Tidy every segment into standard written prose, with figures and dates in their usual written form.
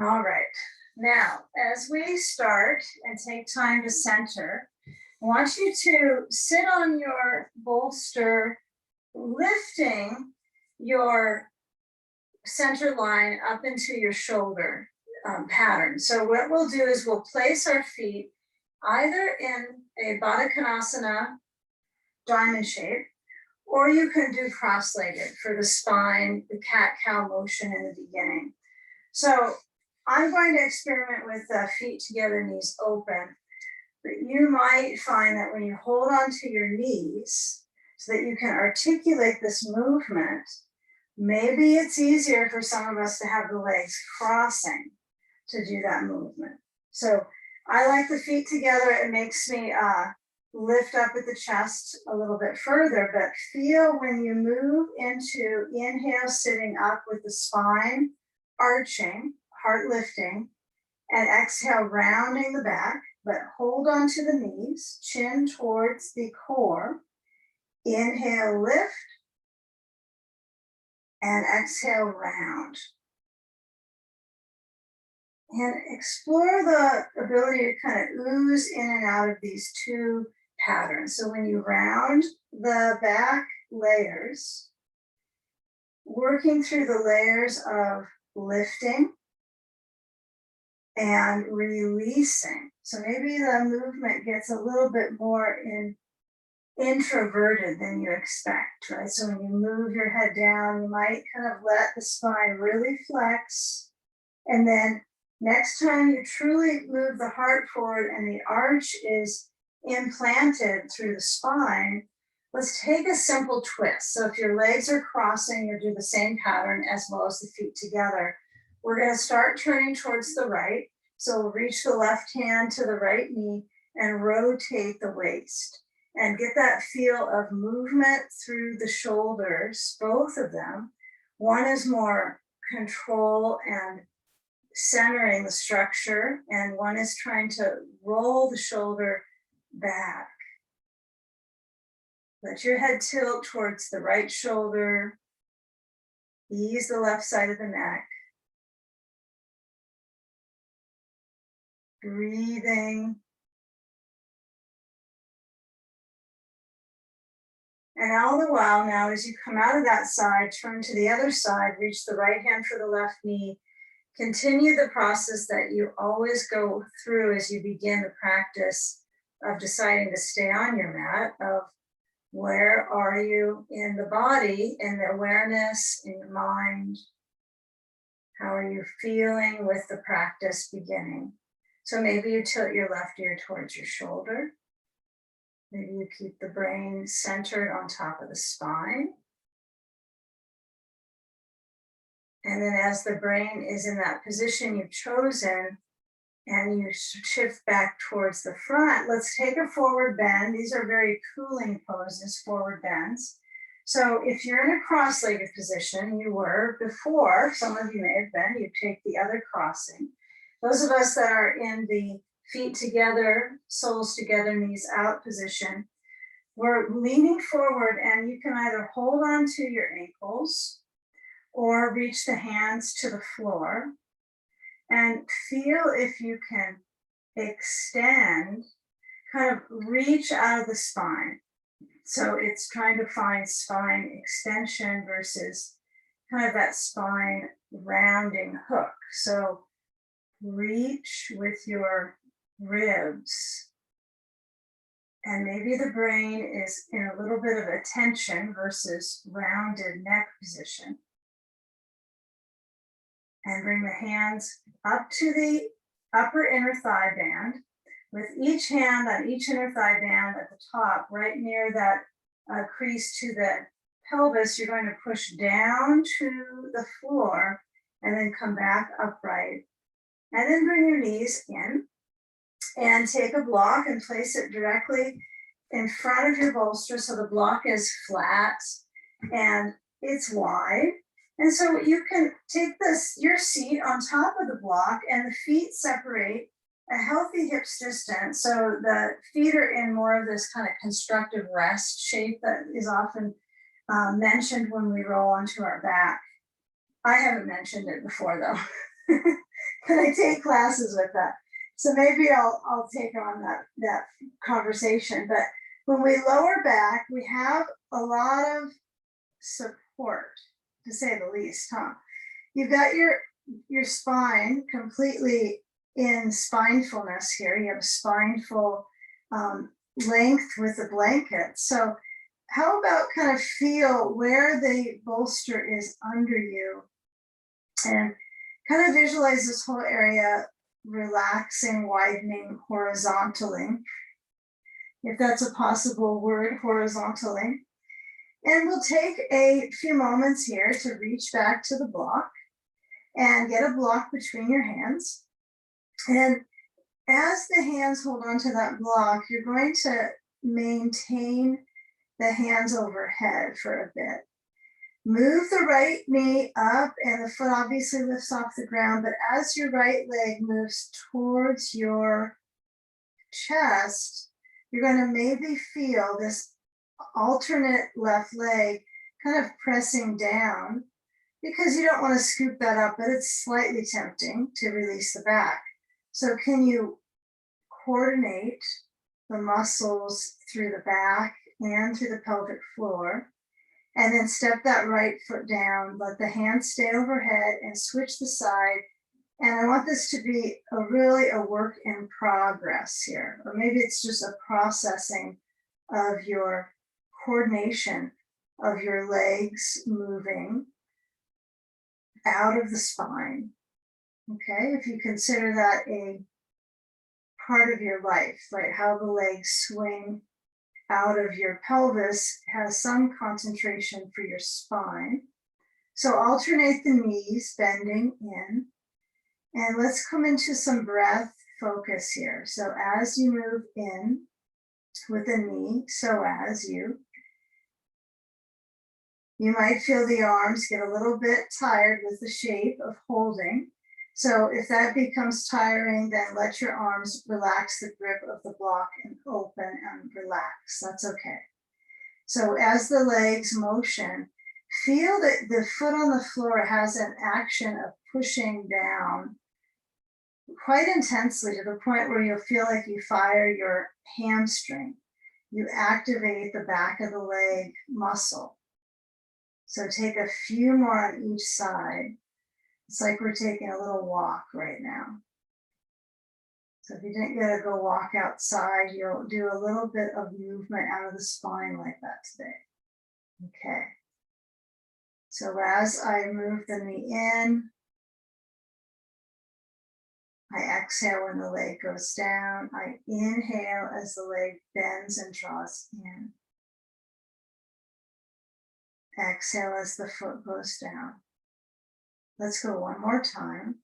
All right. Now, as we start and take time to center, I want you to sit on your bolster, lifting your center line up into your shoulder pattern. So what we'll do is we'll place our feet either in a Baddha Konasana diamond shape, or you can do cross-legged for the spine, the cat-cow motion in the beginning. So I'm going to experiment with feet together, knees open, but you might find that when you hold on to your knees so that you can articulate this movement, maybe it's easier for some of us to have the legs crossing to do that movement. So I like the feet together. It makes me lift up at the chest a little bit further, but feel when you move into inhale, sitting up with the spine arching, heart lifting, and exhale, rounding the back, but hold on to the knees, chin towards the core. Inhale, lift, and exhale, round. And explore the ability to kind of ooze in and out of these two patterns. So when you round the back layers, working through the layers of lifting and releasing. So maybe the movement gets a little bit more introverted than you expect, right? So when you move your head down, you might kind of let the spine really flex. And then next time you truly move the heart forward and the arch is implanted through the spine, let's take a simple twist. So if your legs are crossing, you'll do the same pattern as well as the feet together. We're going to start turning towards the right. So we'll reach the left hand to the right knee and rotate the waist and get that feel of movement through the shoulders, both of them. One is more control and centering the structure, and one is trying to roll the shoulder back. Let your head tilt towards the right shoulder. Ease the left side of the neck. Breathing. And all the while now, as you come out of that side, turn to the other side, reach the right hand for the left knee. Continue the process that you always go through as you begin the practice of deciding to stay on your mat, of where are you in the body, in the awareness, in your mind? How are you feeling with the practice beginning? So maybe you tilt your left ear towards your shoulder. Maybe you keep the brain centered on top of the spine. And then as the brain is in that position you've chosen and you shift back towards the front, let's take a forward bend. These are very cooling poses, forward bends. So if you're in a cross-legged position, you were before, some of you may have been, you take the other crossing. Those of us that are in the feet together, soles together, knees out position, we're leaning forward and you can either hold on to your ankles or reach the hands to the floor and feel if you can extend, kind of reach out of the spine. So it's trying to find spine extension versus kind of that spine rounding hook. So reach with your ribs. And maybe the brain is in a little bit of a tension versus rounded neck position. And bring the hands up to the upper inner thigh band, with each hand on each inner thigh band at the top, right near that crease to the pelvis. You're going to push down to the floor and then come back upright. And then bring your knees in and take a block and place it directly in front of your bolster so the block is flat and it's wide. And so you can take your seat on top of the block and the feet separate a healthy hips distance. So the feet are in more of this kind of constructive rest shape that is often mentioned when we roll onto our back. I haven't mentioned it before though. and I take classes with that. So maybe I'll take on that conversation. But when we lower back, we have a lot of support, to say the least, huh? You've got your spine completely in spinefulness here. You have a spineful length with the blanket. So how about kind of feel where the bolster is under you and kind of visualize this whole area relaxing, widening horizontally, if that's a possible word, horizontally. And we'll take a few moments here to reach back to the block and get a block between your hands. And as the hands hold on to that block, you're going to maintain the hands overhead for a bit. Move the right knee up and the foot obviously lifts off the ground, but as your right leg moves towards your chest, you're going to maybe feel this alternate left leg kind of pressing down because you don't want to scoop that up, but it's slightly tempting to release the back. So can you coordinate the muscles through the back and through the pelvic floor? And then step that right foot down, let the hands stay overhead and switch the side. And I want this to be really a work in progress here, or maybe it's just a processing of your coordination of your legs moving out of the spine. Okay, if you consider that a part of your life, right? How the legs swing out of your pelvis has some concentration for your spine. So alternate the knees, bending in, and let's come into some breath focus here. So as you move in with the knee, so as you might feel the arms get a little bit tired with the shape of holding. So if that becomes tiring, then let your arms relax the grip of the block and open and relax. That's okay. So as the legs motion, feel that the foot on the floor has an action of pushing down quite intensely to the point where you'll feel like you fire your hamstring. You activate the back of the leg muscle. So take a few more on each side. It's like we're taking a little walk right now. So if you didn't get to go walk outside, you'll do a little bit of movement out of the spine like that today. Okay. So as I move the knee in, I exhale when the leg goes down. I inhale as the leg bends and draws in. Exhale as the foot goes down. Let's go one more time.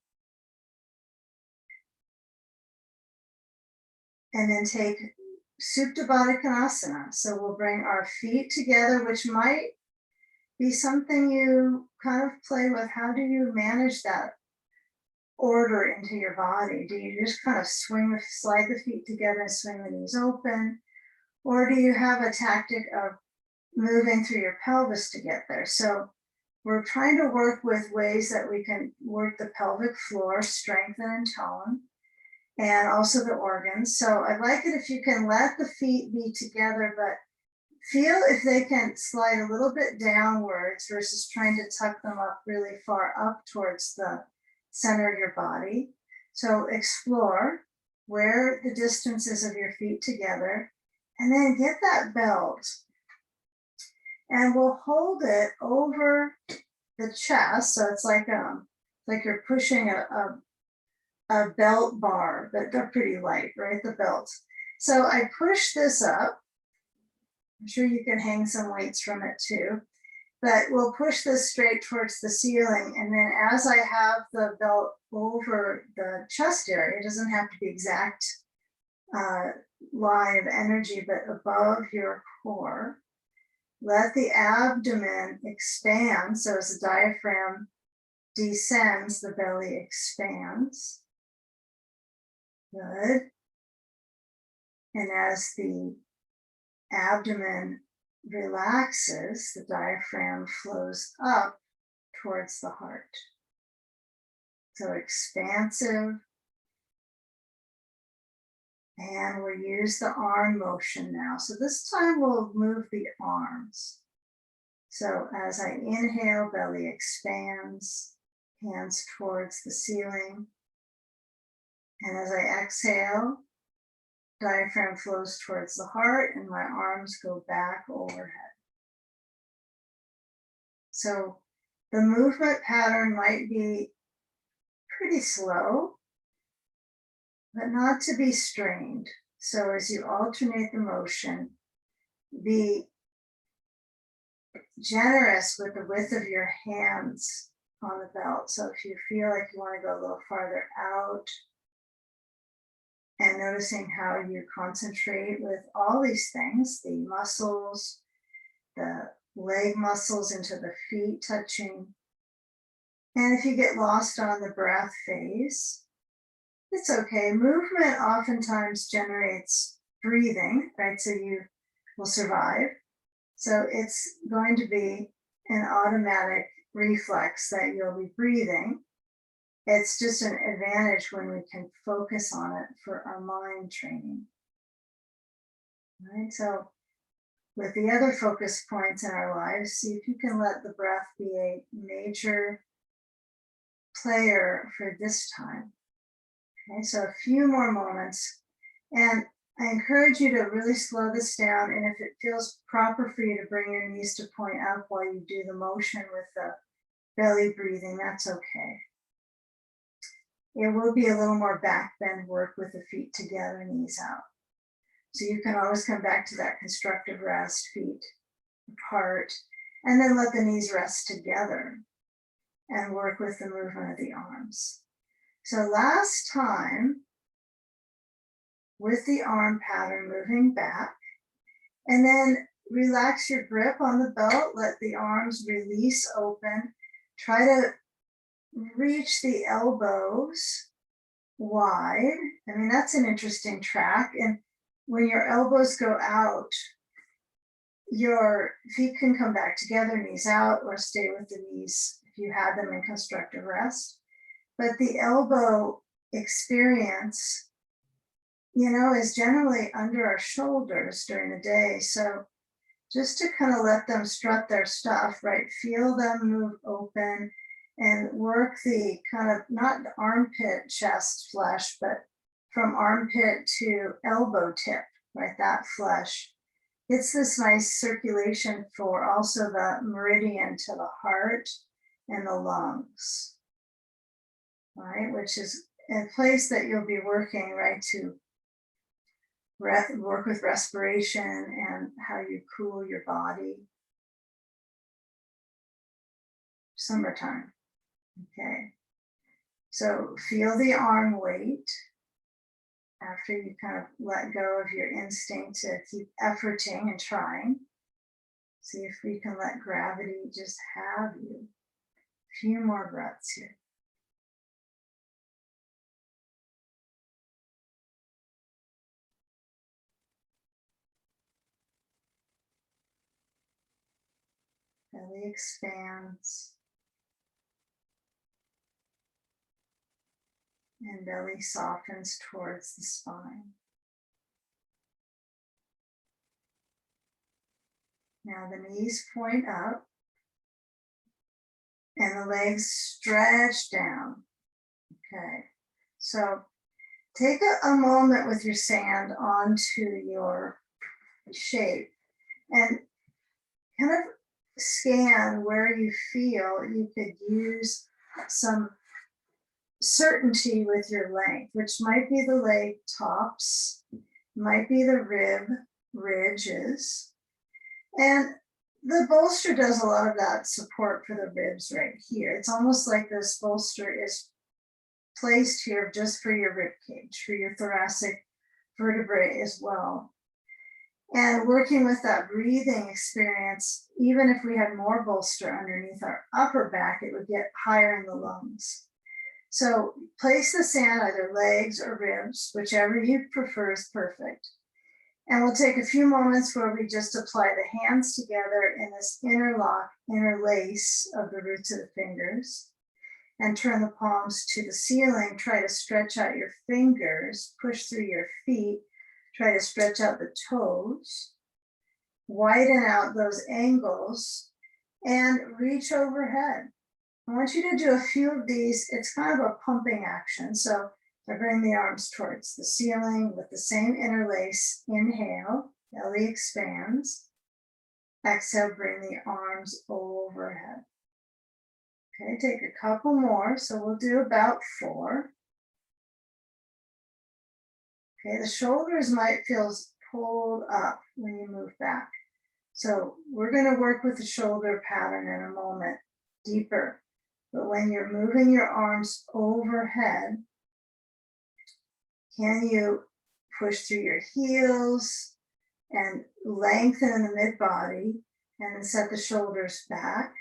And then take Supta Baddha Konasana. So we'll bring our feet together, which might be something you kind of play with. How do you manage that order into your body? Do you just kind of slide the feet together and swing the knees open? Or do you have a tactic of moving through your pelvis to get there? So we're trying to work with ways that we can work the pelvic floor, strengthen and tone, and also the organs. So I'd like it if you can let the feet be together, but feel if they can slide a little bit downwards versus trying to tuck them up really far up towards the center of your body. So explore where the distance is of your feet together, and then get that belt. And we'll hold it over the chest. So it's like you're pushing a belt bar, but they're pretty light, right? The belts. So I push this up. I'm sure you can hang some weights from it too, but we'll push this straight towards the ceiling. And then as I have the belt over the chest area, it doesn't have to be exact line of energy, but above your core, let the abdomen expand. So as the diaphragm descends, the belly expands. Good. And as the abdomen relaxes, the diaphragm flows up towards the heart. So expansive. And we'll use the arm motion now. So this time we'll move the arms. So as I inhale, belly expands, hands towards the ceiling. And as I exhale, diaphragm flows towards the heart and my arms go back overhead. So the movement pattern might be pretty slow, but not to be strained. So as you alternate the motion, be generous with the width of your hands on the belt. So if you feel like you want to go a little farther out, and noticing how you concentrate with all these things, the muscles, the leg muscles into the feet touching. And if you get lost on the breath phase, it's okay. Movement oftentimes generates breathing, right? So you will survive. So it's going to be an automatic reflex that you'll be breathing. It's just an advantage when we can focus on it for our mind training. Right? So with the other focus points in our lives, see if you can let the breath be a major player for this time. Okay, so a few more moments. And I encourage you to really slow this down. And if it feels proper for you to bring your knees to point up while you do the motion with the belly breathing, that's okay. It will be a little more back bend work with the feet together, knees out. So you can always come back to that constructive rest, feet apart, and then let the knees rest together and work with the movement of the arms. So last time, with the arm pattern moving back, and then relax your grip on the belt, let the arms release open, try to reach the elbows wide. I mean, that's an interesting track. And when your elbows go out, your feet can come back together, knees out, or stay with the knees if you had them in constructive rest. But the elbow experience, is generally under our shoulders during the day. So just to kind of let them strut their stuff, right? Feel them move open and work the kind of not the armpit chest flesh, but from armpit to elbow tip, right? That flesh. It's this nice circulation for also the meridian to the heart and the lungs, right? Which is a place that you'll be working, right, to work with respiration and how you cool your body. Summertime. Okay. So feel the arm weight after you kind of let go of your instinct to keep efforting and trying. See if we can let gravity just have you. A few more breaths here. Belly expands. And belly softens towards the spine. Now the knees point up and the legs stretch down. Okay, so take a moment with your sand onto your shape and kind of scan where you feel you could use some certainty with your length, which might be the leg tops, might be the rib ridges. And the bolster does a lot of that support for the ribs right here. It's almost like this bolster is placed here just for your rib cage, for your thoracic vertebrae as well. And working with that breathing experience, even if we had more bolster underneath our upper back, it would get higher in the lungs. So place the sand, either legs or ribs, whichever you prefer is perfect. And we'll take a few moments where we just apply the hands together in this interlock, interlace of the roots of the fingers. and turn the palms to the ceiling. Try to stretch out your fingers, push through your feet, try to stretch out the toes, widen out those angles, and reach overhead. I want you to do a few of these. It's kind of a pumping action. So I bring the arms towards the ceiling with the same interlace. Inhale, belly expands. Exhale, bring the arms overhead. Okay, take a couple more. So we'll do about 4. Okay, the shoulders might feel pulled up when you move back. So we're going to work with the shoulder pattern in a moment, deeper. But when you're moving your arms overhead, can you push through your heels and lengthen in the mid-body and then set the shoulders back?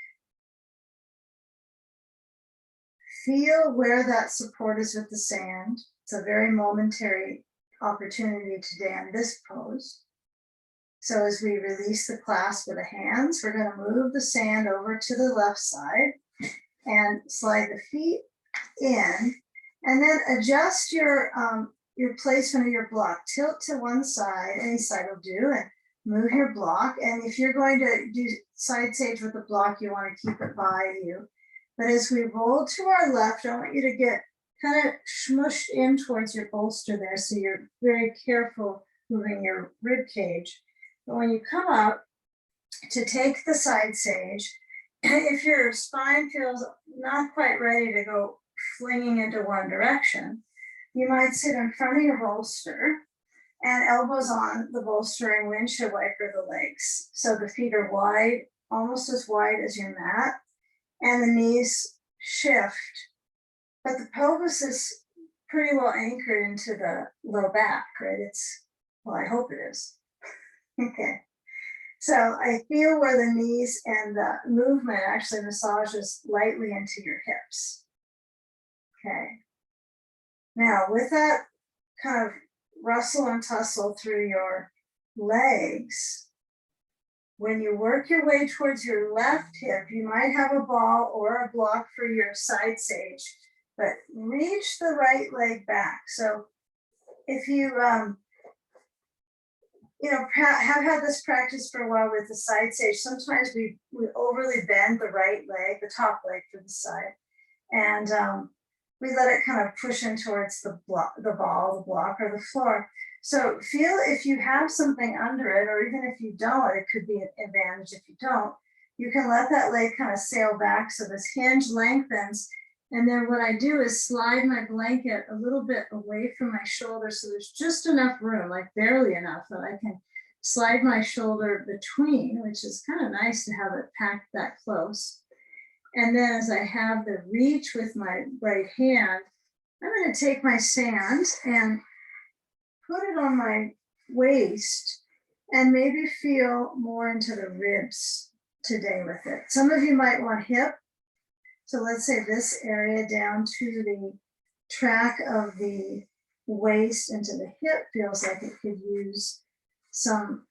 Feel where that support is with the sand. It's a very momentary opportunity today on this pose. So as we release the clasp with the hands, we're going to move the sand over to the left side and slide the feet in, and then adjust your placement of your block. Tilt to one side, any side will do, and move your block. And if you're going to do side sage with the block, you want to keep it by you. But as we roll to our left, I want you to get kind of smushed in towards your bolster there, so you're very careful moving your rib cage. But when you come up to take the side sage, if your spine feels not quite ready to go flinging into one direction, you might sit in front of your bolster and elbows on the bolster and windshield wiper the legs. So the feet are wide, almost as wide as your mat, and the knees shift. But the pelvis is pretty well anchored into the low back, right? Well, I hope it is. Okay. So I feel where the knees and the movement actually massages lightly into your hips. Okay. Now with that kind of rustle and tussle through your legs, when you work your way towards your left hip, you might have a ball or a block for your side sage, but reach the right leg back. So if you, have had this practice for a while with the side sage, sometimes we overly bend the right leg, the top leg for the side, and we let it kind of push in towards the ball, the block, or the floor. So feel if you have something under it, or even if you don't, it could be an advantage if you don't, you can let that leg kind of sail back so this hinge lengthens. And then what I do is slide my blanket a little bit away from my shoulder, so there's just enough room, like barely enough, that I can slide my shoulder between, which is kind of nice to have it packed that close. And then as I have the reach with my right hand, I'm going to take my sand and put it on my waist and maybe feel more into the ribs today with it. Some of you might want hip. So let's say this area down to the track of the waist into the hip feels like it could use some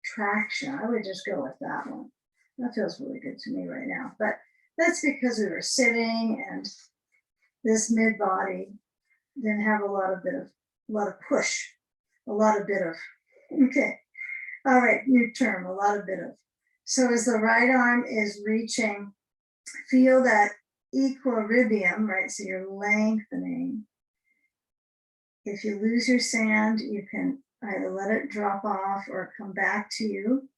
traction. I would just go with that one. That feels really good to me right now. But that's because we were sitting and this mid body didn't have a lot of push, okay. All right, new term, a lot of bit of. So as the right arm is reaching, feel that equilibrium, right? So you're lengthening. If you lose your sand, you can either let it drop off or come back to you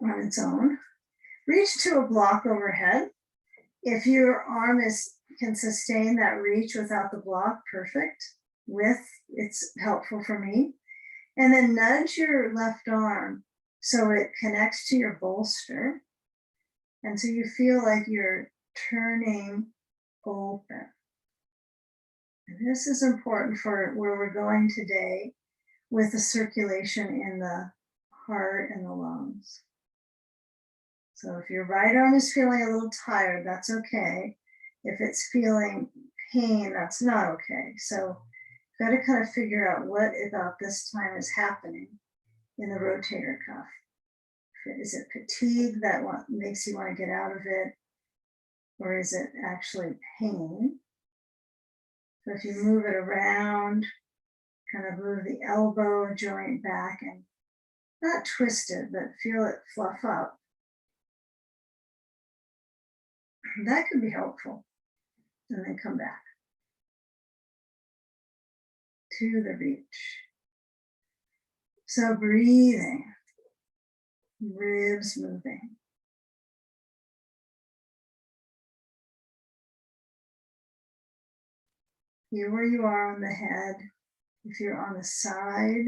on its own. Reach to a block overhead. If your arm can sustain that reach without the block, perfect. It's helpful for me. And then nudge your left arm so it connects to your bolster. And so you feel like you're turning open. And this is important for where we're going today with the circulation in the heart and the lungs. So if your right arm is feeling a little tired, that's okay. If it's feeling pain, that's not okay. So you've got to kind of figure out what about this time is happening in the rotator cuff. Is it fatigue that makes you want to get out of it? or is it actually pain? So if you move it around, kind of move the elbow joint back and not twist it, but feel it fluff up. That could be helpful. And then come back to the beach. So breathing, ribs moving. Here where you are on the head, if you're on the side,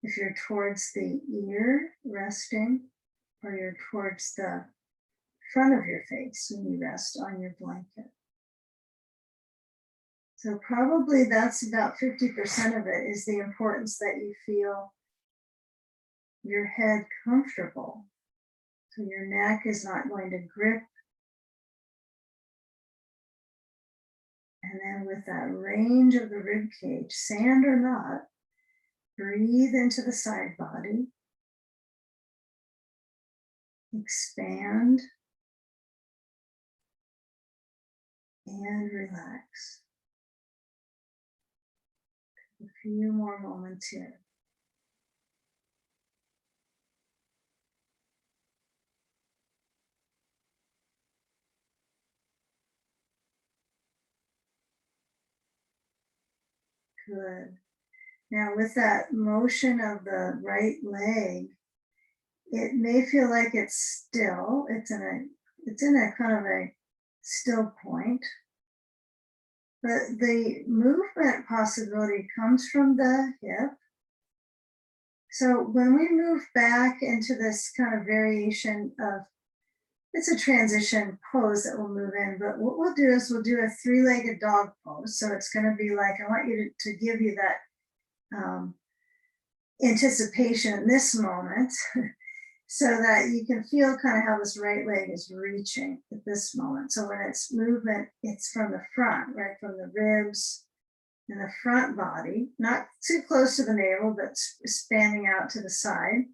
if you're towards the ear resting, or you're towards the front of your face when you rest on your blanket. So probably that's about 50% of it, is the importance that you feel your head comfortable. So your neck is not going to grip. And then with that range of the rib cage, sand or not, breathe into the side body. Expand and relax. A few more moments here. Good. Now with that motion of the right leg, it may feel like it's still, it's in a kind of a still point. But the movement possibility comes from the hip. So when we move back into this kind of variation of, it's a transition pose that we'll move in, but what we'll do is we'll do a three-legged dog pose. So it's going to be like, I want you to give you that anticipation in this moment so that you can feel kind of how this right leg is reaching at this moment. So when it's movement, it's from the front, right from the ribs and the front body, not too close to the navel, but spanning out to the side,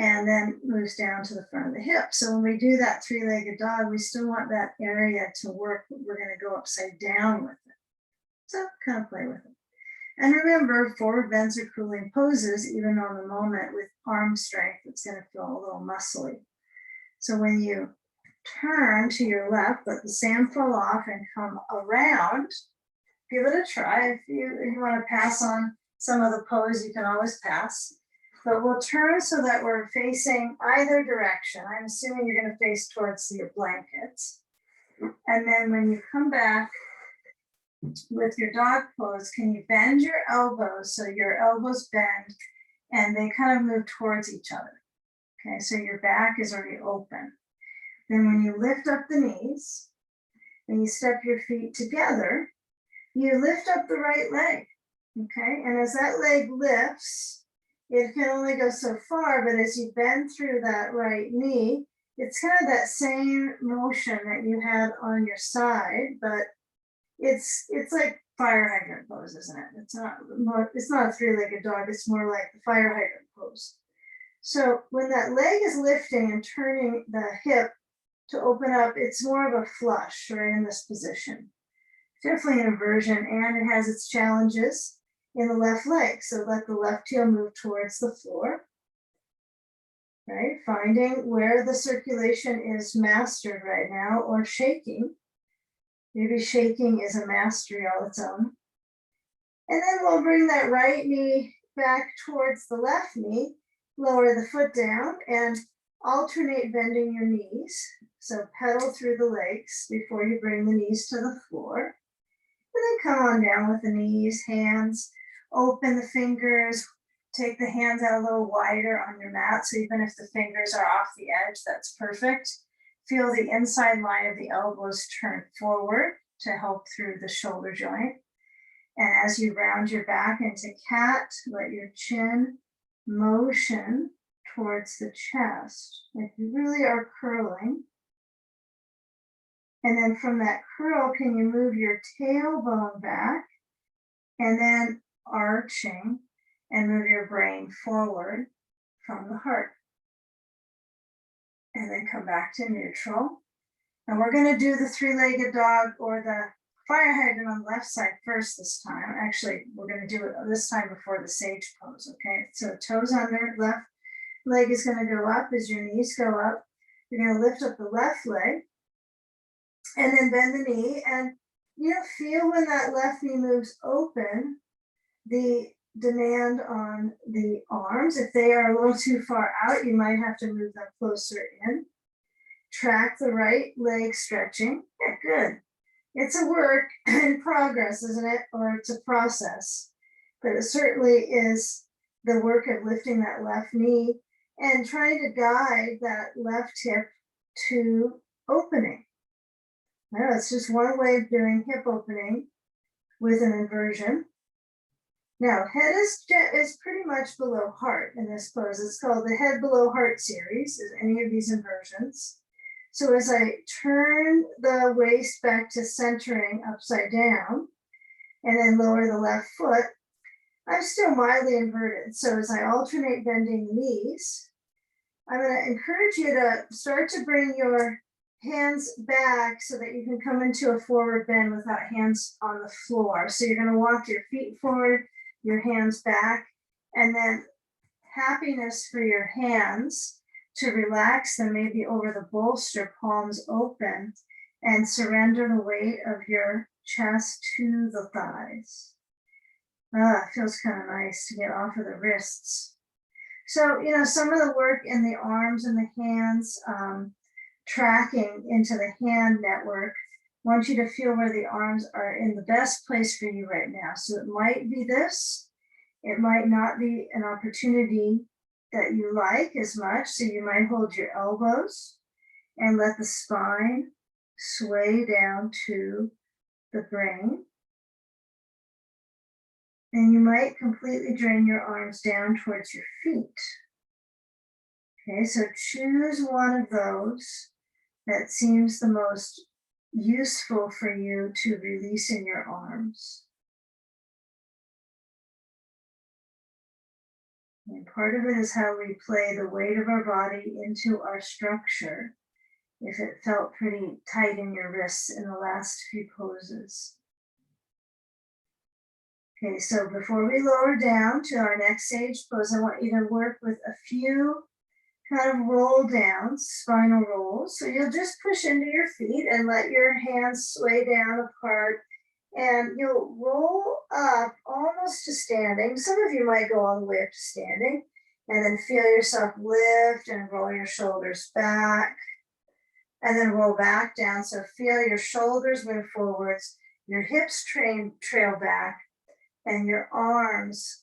and then moves down to the front of the hip. So when we do that three-legged dog, we still want that area to work, but we're going to go upside down with it. So kind of play with it. And remember, forward bends are cooling poses, even on the moment with arm strength, it's going to feel a little muscly. So when you turn to your left, let the sand fall off and come around, give it a try. If you want to pass on some of the pose, you can always pass. But we'll turn so that we're facing either direction. I'm assuming you're going to face towards your blankets. And then when you come back, with your dog pose, can you bend your elbows so your elbows bend and they kind of move towards each other? Okay, so your back is already open. Then when you lift up the knees and you step your feet together, you lift up the right leg. Okay, and as that leg lifts, it can only go so far, but as you bend through that right knee, it's kind of that same motion that you had on your side, but it's like fire hydrant pose, isn't it? It's not a three-legged dog, it's more like the fire hydrant pose. So when that leg is lifting and turning the hip to open up, it's more of a flush right in this position. Definitely an inversion, and it has its challenges in the left leg. So let the left heel move towards the floor, right? Finding where the circulation is mastered right now or shaking. Maybe shaking is a mastery all its own. And then we'll bring that right knee back towards the left knee, lower the foot down and alternate bending your knees. So pedal through the legs before you bring the knees to the floor. And then come on down with the knees, hands, open the fingers, take the hands out a little wider on your mat. So even if the fingers are off the edge, that's perfect. Feel the inside line of the elbows turn forward to help through the shoulder joint. And as you round your back into cat, let your chin motion towards the chest. Like you really are curling. And then from that curl, can you move your tailbone back and then arching and move your brain forward from the heart. And then come back to neutral. And we're going to do the three-legged dog or the fire hydrant on the left side first this time. Actually, we're going to do it this time before the sage pose, okay? So toes under, left leg is going to go up as your knees go up. You're going to lift up the left leg and then bend the knee. And you know, feel when that left knee moves open, the demand on the arms. If they are a little too far out, you might have to move them closer in. Track the right leg stretching. Yeah, good. It's a work in progress, isn't it? Or it's a process, but it certainly is the work of lifting that left knee and trying to guide that left hip to opening. Now, it's just one way of doing hip opening with an inversion. Now, head is pretty much below heart in this pose. It's called the head below heart series, is any of these inversions. So as I turn the waist back to centering upside down and then lower the left foot, I'm still mildly inverted. So as I alternate bending the knees, I'm going to encourage you to start to bring your hands back so that you can come into a forward bend without hands on the floor. So you're going to walk your feet forward, your hands back, and then happiness for your hands to relax them maybe over the bolster, palms open, and surrender the weight of your chest to the thighs. It feels kind of nice to get off of the wrists. So, you know, some of the work in the arms and the hands, tracking into the hand network, I want you to feel where the arms are in the best place for you right now. So it might be this, it might not be an opportunity that you like as much. So you might hold your elbows and let the spine sway down to the brain. And you might completely drain your arms down towards your feet. Okay, so choose one of those that seems the most useful for you to release in your arms. And part of it is how we play the weight of our body into our structure, if it felt pretty tight in your wrists in the last few poses. Okay, so before we lower down to our next sage pose, I want you to work with a few kind of roll downs, spinal rolls. So you'll just push into your feet and let your hands sway down apart. And you'll roll up almost to standing. Some of you might go all the way up to standing and then feel yourself lift and roll your shoulders back and then roll back down. So feel your shoulders move forwards, your hips trail back, and your arms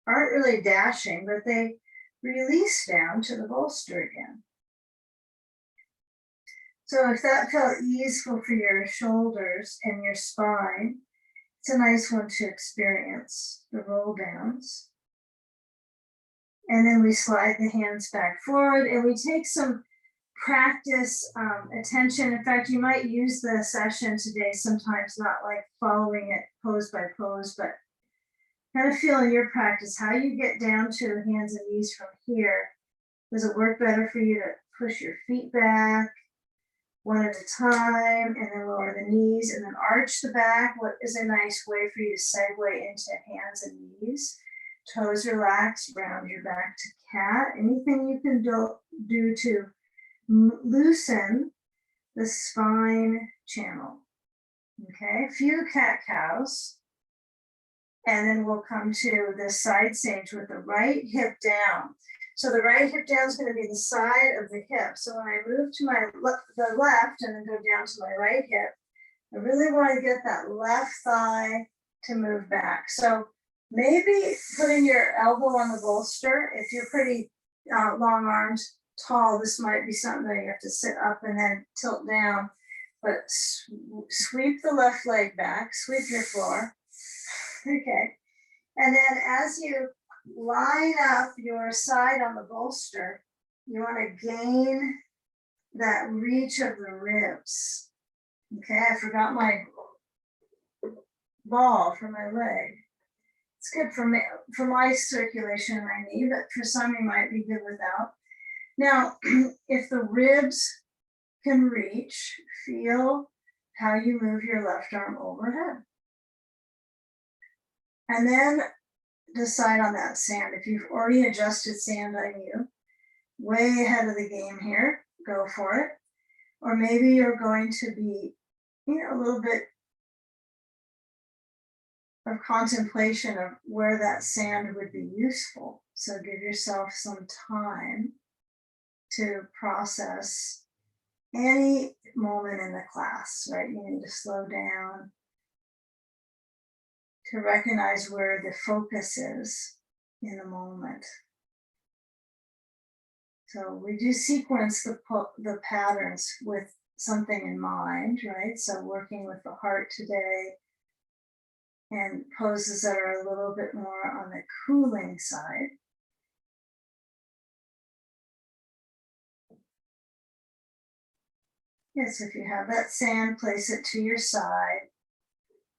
aren't really dashing, but they release down to the bolster again. So if that felt easeful for your shoulders and your spine, it's a nice one to experience, the roll downs. And then we slide the hands back forward and we take some practice attention. In fact, you might use the session today sometimes, not like following it pose by pose, but kind of feel in your practice how you get down to hands and knees from here. Does it work better for you to push your feet back one at a time and then lower the knees and then arch the back? What is a nice way for you to segue into hands and knees? Toes relaxed, round your back to cat. Anything you can do to loosen the spine channel. Okay, a few cat cows. And then we'll come to the side sage with the right hip down. So the right hip down is going to be the side of the hip. So when I move to the left and then go down to my right hip, I really want to get that left thigh to move back. So maybe putting your elbow on the bolster. If you're pretty long arms, tall, this might be something that you have to sit up and then tilt down. But sweep the left leg back, sweep your floor. Okay, and then as you line up your side on the bolster, you want to gain that reach of the ribs. Okay, I forgot my ball for my leg. It's good for me, for my circulation in my knee, but for some you might be good without. Now, if the ribs can reach, feel how you move your left arm overhead. And then decide on that sand. If you've already adjusted sand on you, way ahead of the game here, go for it. Or maybe you're going to be, a little bit of contemplation of where that sand would be useful. So give yourself some time to process any moment in the class, right? You need to slow down to recognize where the focus is in the moment. So we do sequence the patterns with something in mind, right? So working with the heart today and poses that are a little bit more on the cooling side. Yes, if you have that sand, place it to your side.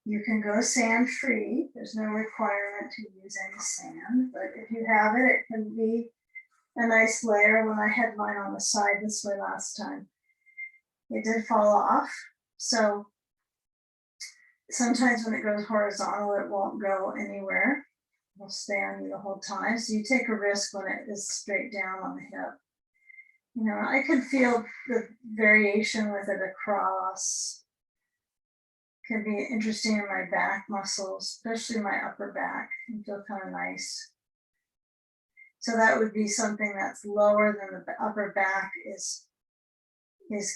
You can go sand free. There's no requirement to use any sand, but if you have it, it can be a nice layer. When I had mine on the side this way last time, it did fall off. So sometimes when it goes horizontal, it won't go anywhere. It'll stay on you the whole time. So you take a risk when it is straight down on the hip. I can feel the variation with it across. Can be interesting in my back muscles, especially my upper back, and feel kind of nice. So that would be something that's lower than the upper back is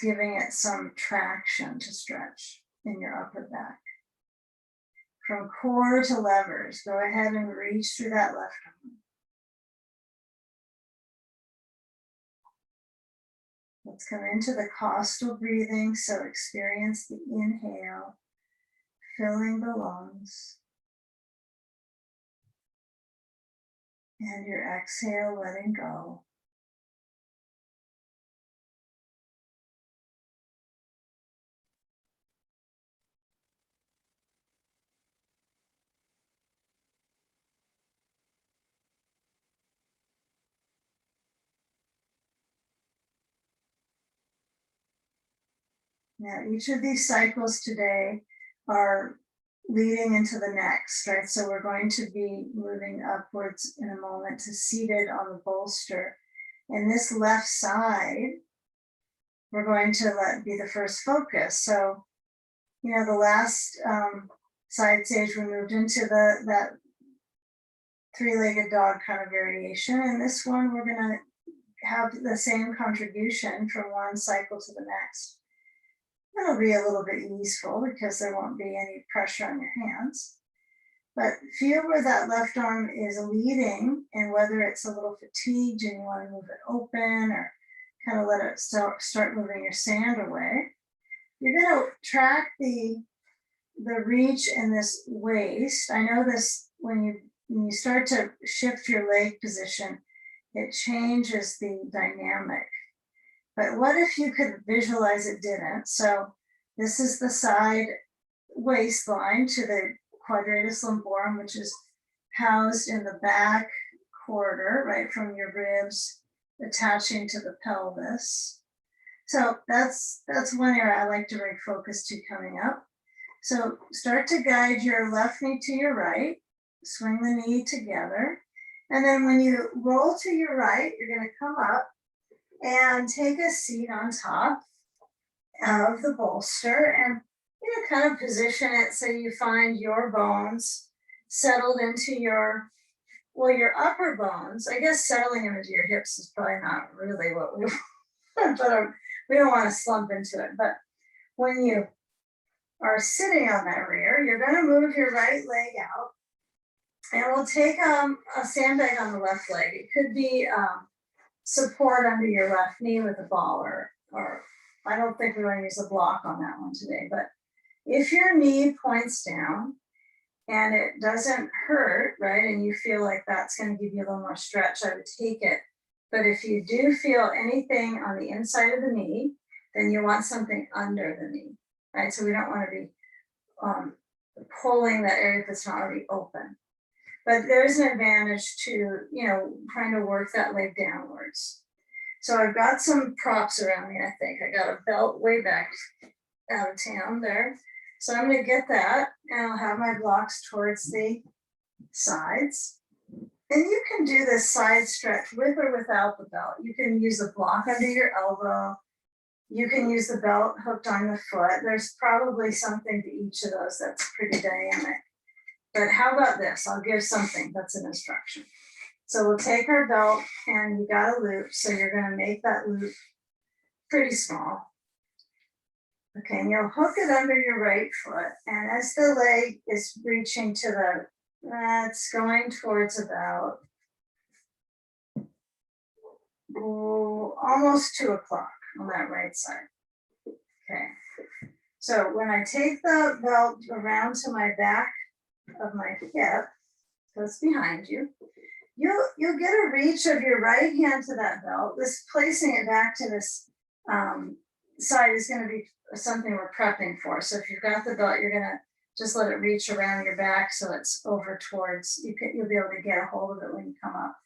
giving it some traction to stretch in your upper back. From core to levers, go ahead and reach through that left arm. Let's come into the costal breathing, so experience the inhale, filling the lungs, and your exhale, letting go. Now, each of these cycles today are leading into the next, right? So we're going to be moving upwards in a moment to seated on the bolster. And this left side, we're going to let be the first focus. So, the last side stage, we moved into that three-legged dog kind of variation. And this one, we're going to have the same contribution from one cycle to the next. It'll be a little bit easeful because there won't be any pressure on your hands. But feel where that left arm is leading, and whether it's a little fatigued and you want to move it open or kind of let it start moving your sand away. You're going to track the reach in this waist. I know this when you start to shift your leg position, it changes the dynamic. But what if you could visualize it didn't? So this is the side waistline to the quadratus lumborum, which is housed in the back quarter, right from your ribs, attaching to the pelvis. So that's one area I like to bring focus to coming up. So start to guide your left knee to your right, swing the knee together. And then when you roll to your right, you're going to come up and take a seat on top of the bolster and kind of position it so you find your bones settled into your upper bones. I guess settling them into your hips is probably not really what we want, but we don't want to slump into it. But when you are sitting on that rear, you're going to move your right leg out, and we'll take a sandbag on the left leg. It could be support under your left knee with a ball, or I don't think we want to use a block on that one today, but if your knee points down and it doesn't hurt, right, and you feel like that's going to give you a little more stretch, I would take it. But if you do feel anything on the inside of the knee, then you want something under the knee, right? So we don't want to be pulling that area that's not already open. But there's an advantage to, trying to work that leg downwards. So I've got some props around me, I think. I got a belt way back out of town there. So I'm gonna get that and I'll have my blocks towards the sides. And you can do this side stretch with or without the belt. You can use the block under your elbow. You can use the belt hooked on the foot. There's probably something to each of those that's pretty dynamic. But how about this? I'll give something that's an instruction. So we'll take our belt and you got a loop. So you're gonna make that loop pretty small. Okay, and you'll hook it under your right foot. And as the leg is reaching to the, it's going towards about almost 2 o'clock on that right side. Okay, so when I take the belt around to my back of my hip, so it's behind you, you'll get a reach of your right hand to that belt. This placing it back to this side is going to be something we're prepping for. So if you've got the belt, you're gonna just let it reach around your back so it's over towards, you'll be able to get a hold of it when you come up.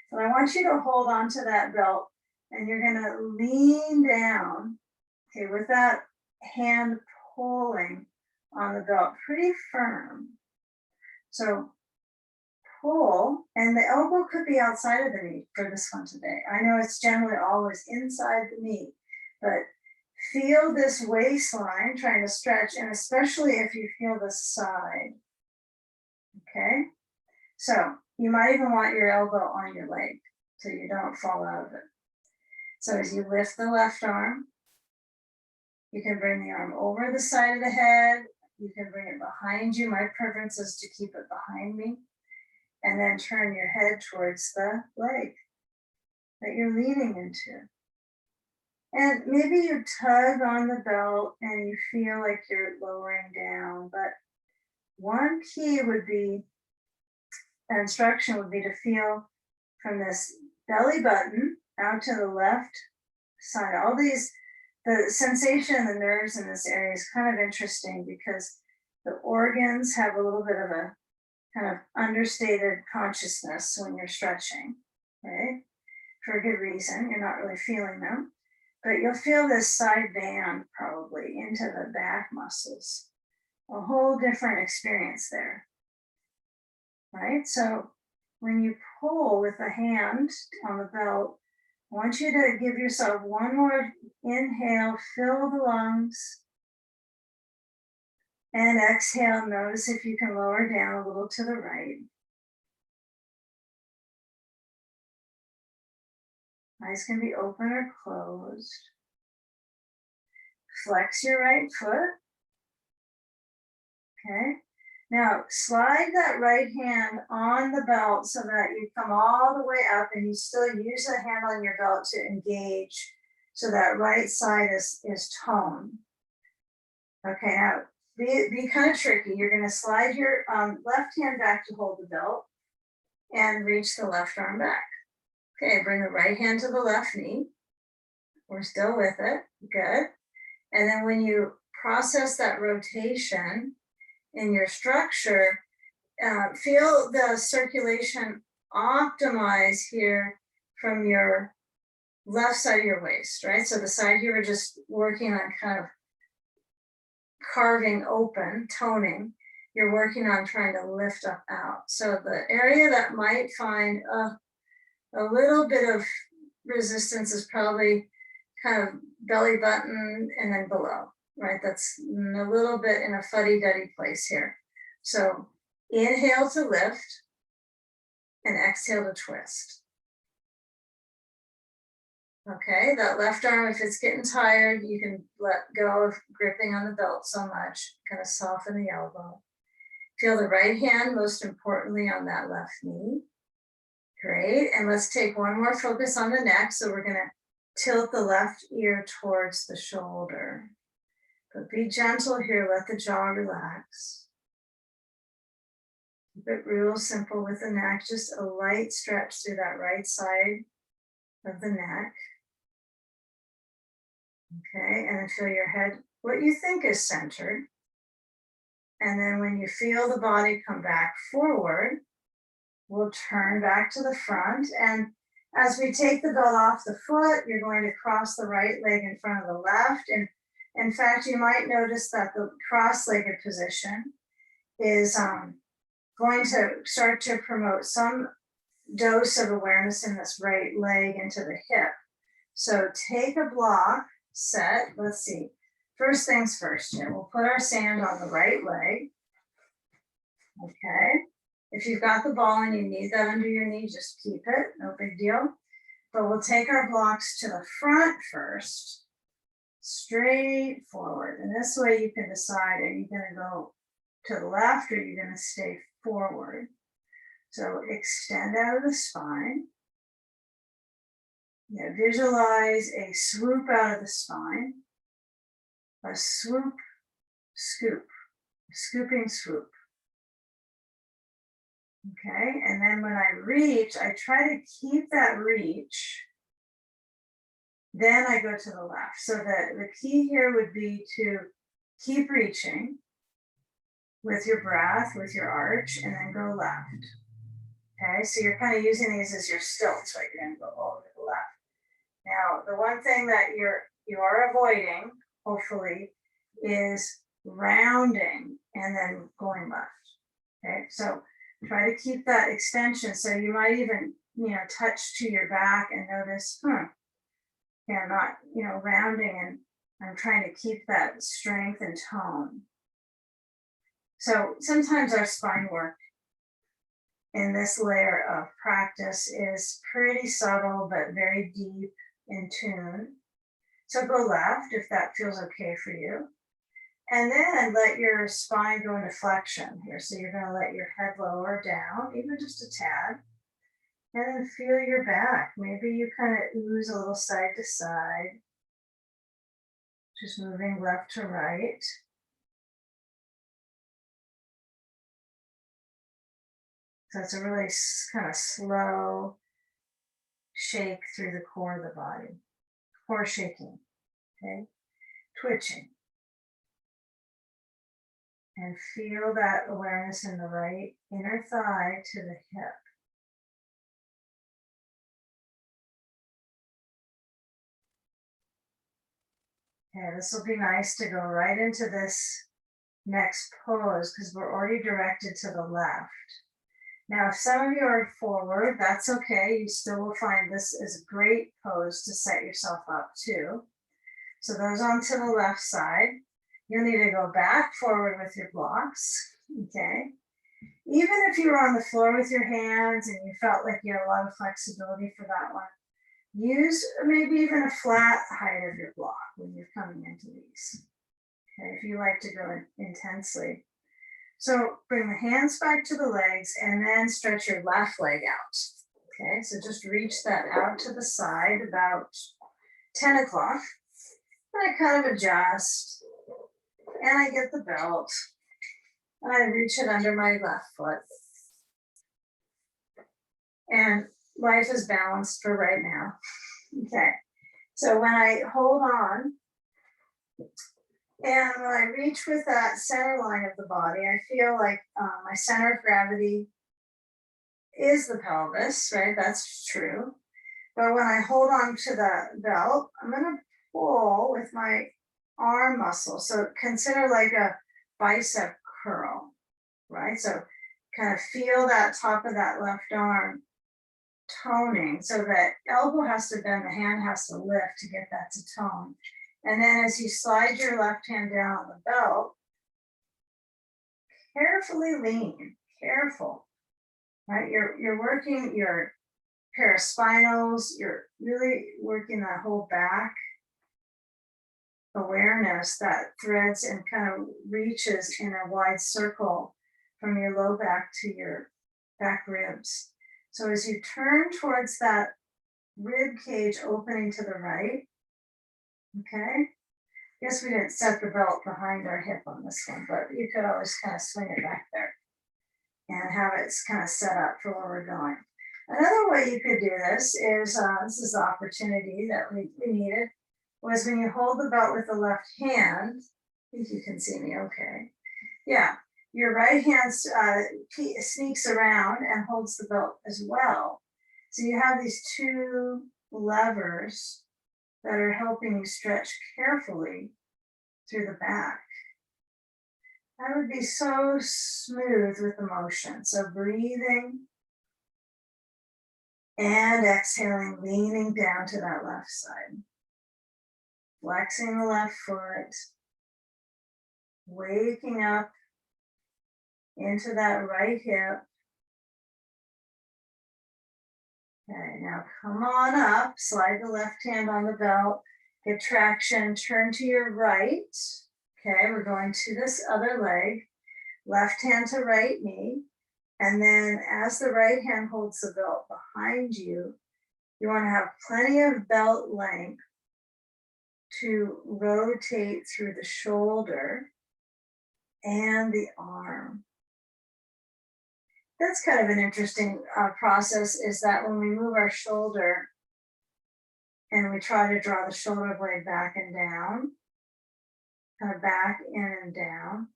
But I want you to hold on to that belt and you're gonna lean down, okay, with that hand pulling on the belt pretty firm. So pull, and the elbow could be outside of the knee for this one today. I know it's generally always inside the knee, but feel this waistline trying to stretch, and especially if you feel the side. Okay, so you might even want your elbow on your leg so you don't fall out of it. So as you lift the left arm, you can bring the arm over the side of the head. You can bring it behind you. My preference is to keep it behind me. And then turn your head towards the leg that you're leaning into. And maybe you tug on the belt and you feel like you're lowering down, but one key would be, an instruction would be to feel from this belly button out to the left side. All these, the sensation and the nerves in this area is kind of interesting because the organs have a little bit of a kind of understated consciousness when you're stretching, right? For a good reason, you're not really feeling them. But you'll feel this side band probably into the back muscles. A whole different experience there, right? So when you pull with the hand on the belt, I want you to give yourself one more inhale, fill the lungs, and exhale. Notice if you can lower down a little to the right. Eyes can be open or closed. Flex your right foot. Okay. Now slide that right hand on the belt so that you come all the way up and you still use the hand on your belt to engage so that right side is toned. Okay, now be kind of tricky. You're going to slide your left hand back to hold the belt and reach the left arm back. Okay, bring the right hand to the left knee. We're still with it. Good. And then when you process that rotation in your structure, feel the circulation optimize here from your left side of your waist, right? So the side you were just working on kind of carving open, toning, you're working on trying to lift up out. So the area that might find a little bit of resistance is probably kind of belly button and then below, right? That's a little bit in a fuddy-duddy place here. So inhale to lift and exhale to twist. Okay, that left arm, if it's getting tired, you can let go of gripping on the belt so much, kind of soften the elbow. Feel the right hand, most importantly, on that left knee. Great, and let's take one more focus on the neck. So we're gonna tilt the left ear towards the shoulder. But be gentle here, let the jaw relax. Keep it real simple with the neck, just a light stretch through that right side of the neck. Okay, and then feel your head, what you think is centered. And then when you feel the body come back forward, we'll turn back to the front. And As we take the belt off the foot, you're going to cross the right leg in front of the left. And in fact, you might notice that the cross-legged position is going to start to promote some dose of awareness in this right leg into the hip. So take a block, set, let's see. First things first here, we'll put our sand on the right leg. Okay. If you've got the ball and you need that under your knee, just keep it, no big deal. But we'll take our blocks to the front first, straight forward. And this way you can decide, are you gonna go to the left or are you gonna stay forward? So extend out of the spine. Yeah, visualize a swoop out of the spine, a swoop, scoop, a scooping swoop. Okay, and then when I reach, I try to keep that reach. Then I go to the left. So the key here would be to keep reaching with your breath, with your arch, and then go left. Okay, so you're kind of using these as your stilts, right? You're gonna go over to the left. Now, the one thing that you are avoiding, hopefully, is rounding and then going left. Okay, so try to keep that extension. So you might even, touch to your back and notice, yeah, I'm not, rounding, and I'm trying to keep that strength and tone. So sometimes our spine work in this layer of practice is pretty subtle, but very deep in tune. So go left if that feels okay for you. And then let your spine go into flexion here. So you're going to let your head lower down, even just a tad. And then feel your back. Maybe you kind of ooze a little side to side. Just moving left to right. So it's a really kind of slow shake through the core of the body. Core shaking, okay? Twitching. And feel that awareness in the right inner thigh to the hip. Okay, this will be nice to go right into this next pose because we're already directed to the left. Now, if some of you are forward, that's okay. You still will find this is a great pose to set yourself up too. So those onto the left side. You'll need to go back forward with your blocks, okay? Even if you were on the floor with your hands and you felt like you had a lot of flexibility for that one, use maybe even a flat height of your block when you're coming into these, okay, if you like to go intensely. So bring the hands back to the legs and then stretch your left leg out, okay? So just reach that out to the side about 10 o'clock, and I kind of adjust. And I get the belt and I reach it under my left foot. And life is balanced for right now. Okay. So when I hold on and when I reach with that center line of the body, I feel like my center of gravity is the pelvis, right? That's true. But when I hold on to the belt, I'm going to pull with my arm muscle. So consider like a bicep curl, right? So kind of feel that top of that left arm toning. So that elbow has to bend, the hand has to lift to get that to tone. And then as you slide your left hand down on the belt, carefully lean, careful, right? You're working your paraspinals, you're really working that whole back awareness that threads and kind of reaches in a wide circle from your low back to your back ribs. So as you turn towards that rib cage opening to the right, okay? Guess we didn't set the belt behind our hip on this one, but you could always kind of swing it back there and have it kind of set up for where we're going. Another way you could do this is the opportunity that we needed, was when you hold the belt with the left hand, I think you can see me okay. Yeah, your right hand sneaks around and holds the belt as well. So you have these two levers that are helping you stretch carefully through the back. That would be so smooth with the motion. So breathing and exhaling, leaning down to that left side. Flexing the left foot, waking up into that right hip. Okay, now come on up, slide the left hand on the belt, get traction, turn to your right. Okay, we're going to this other leg, left hand to right knee. And then as the right hand holds the belt behind you, you want to have plenty of belt length to rotate through the shoulder and the arm. That's kind of an interesting process, is that when we move our shoulder and we try to draw the shoulder blade back and down, kind of back in and down,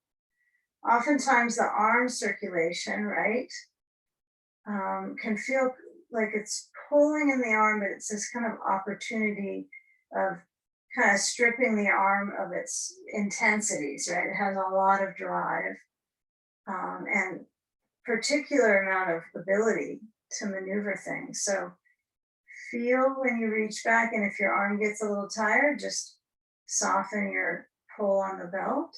oftentimes the arm circulation, right, can feel like it's pulling in the arm, but it's this kind of opportunity of kind of stripping the arm of its intensities, right? It has a lot of drive and particular amount of ability to maneuver things. So feel when you reach back, and if your arm gets a little tired, just soften your pull on the belt.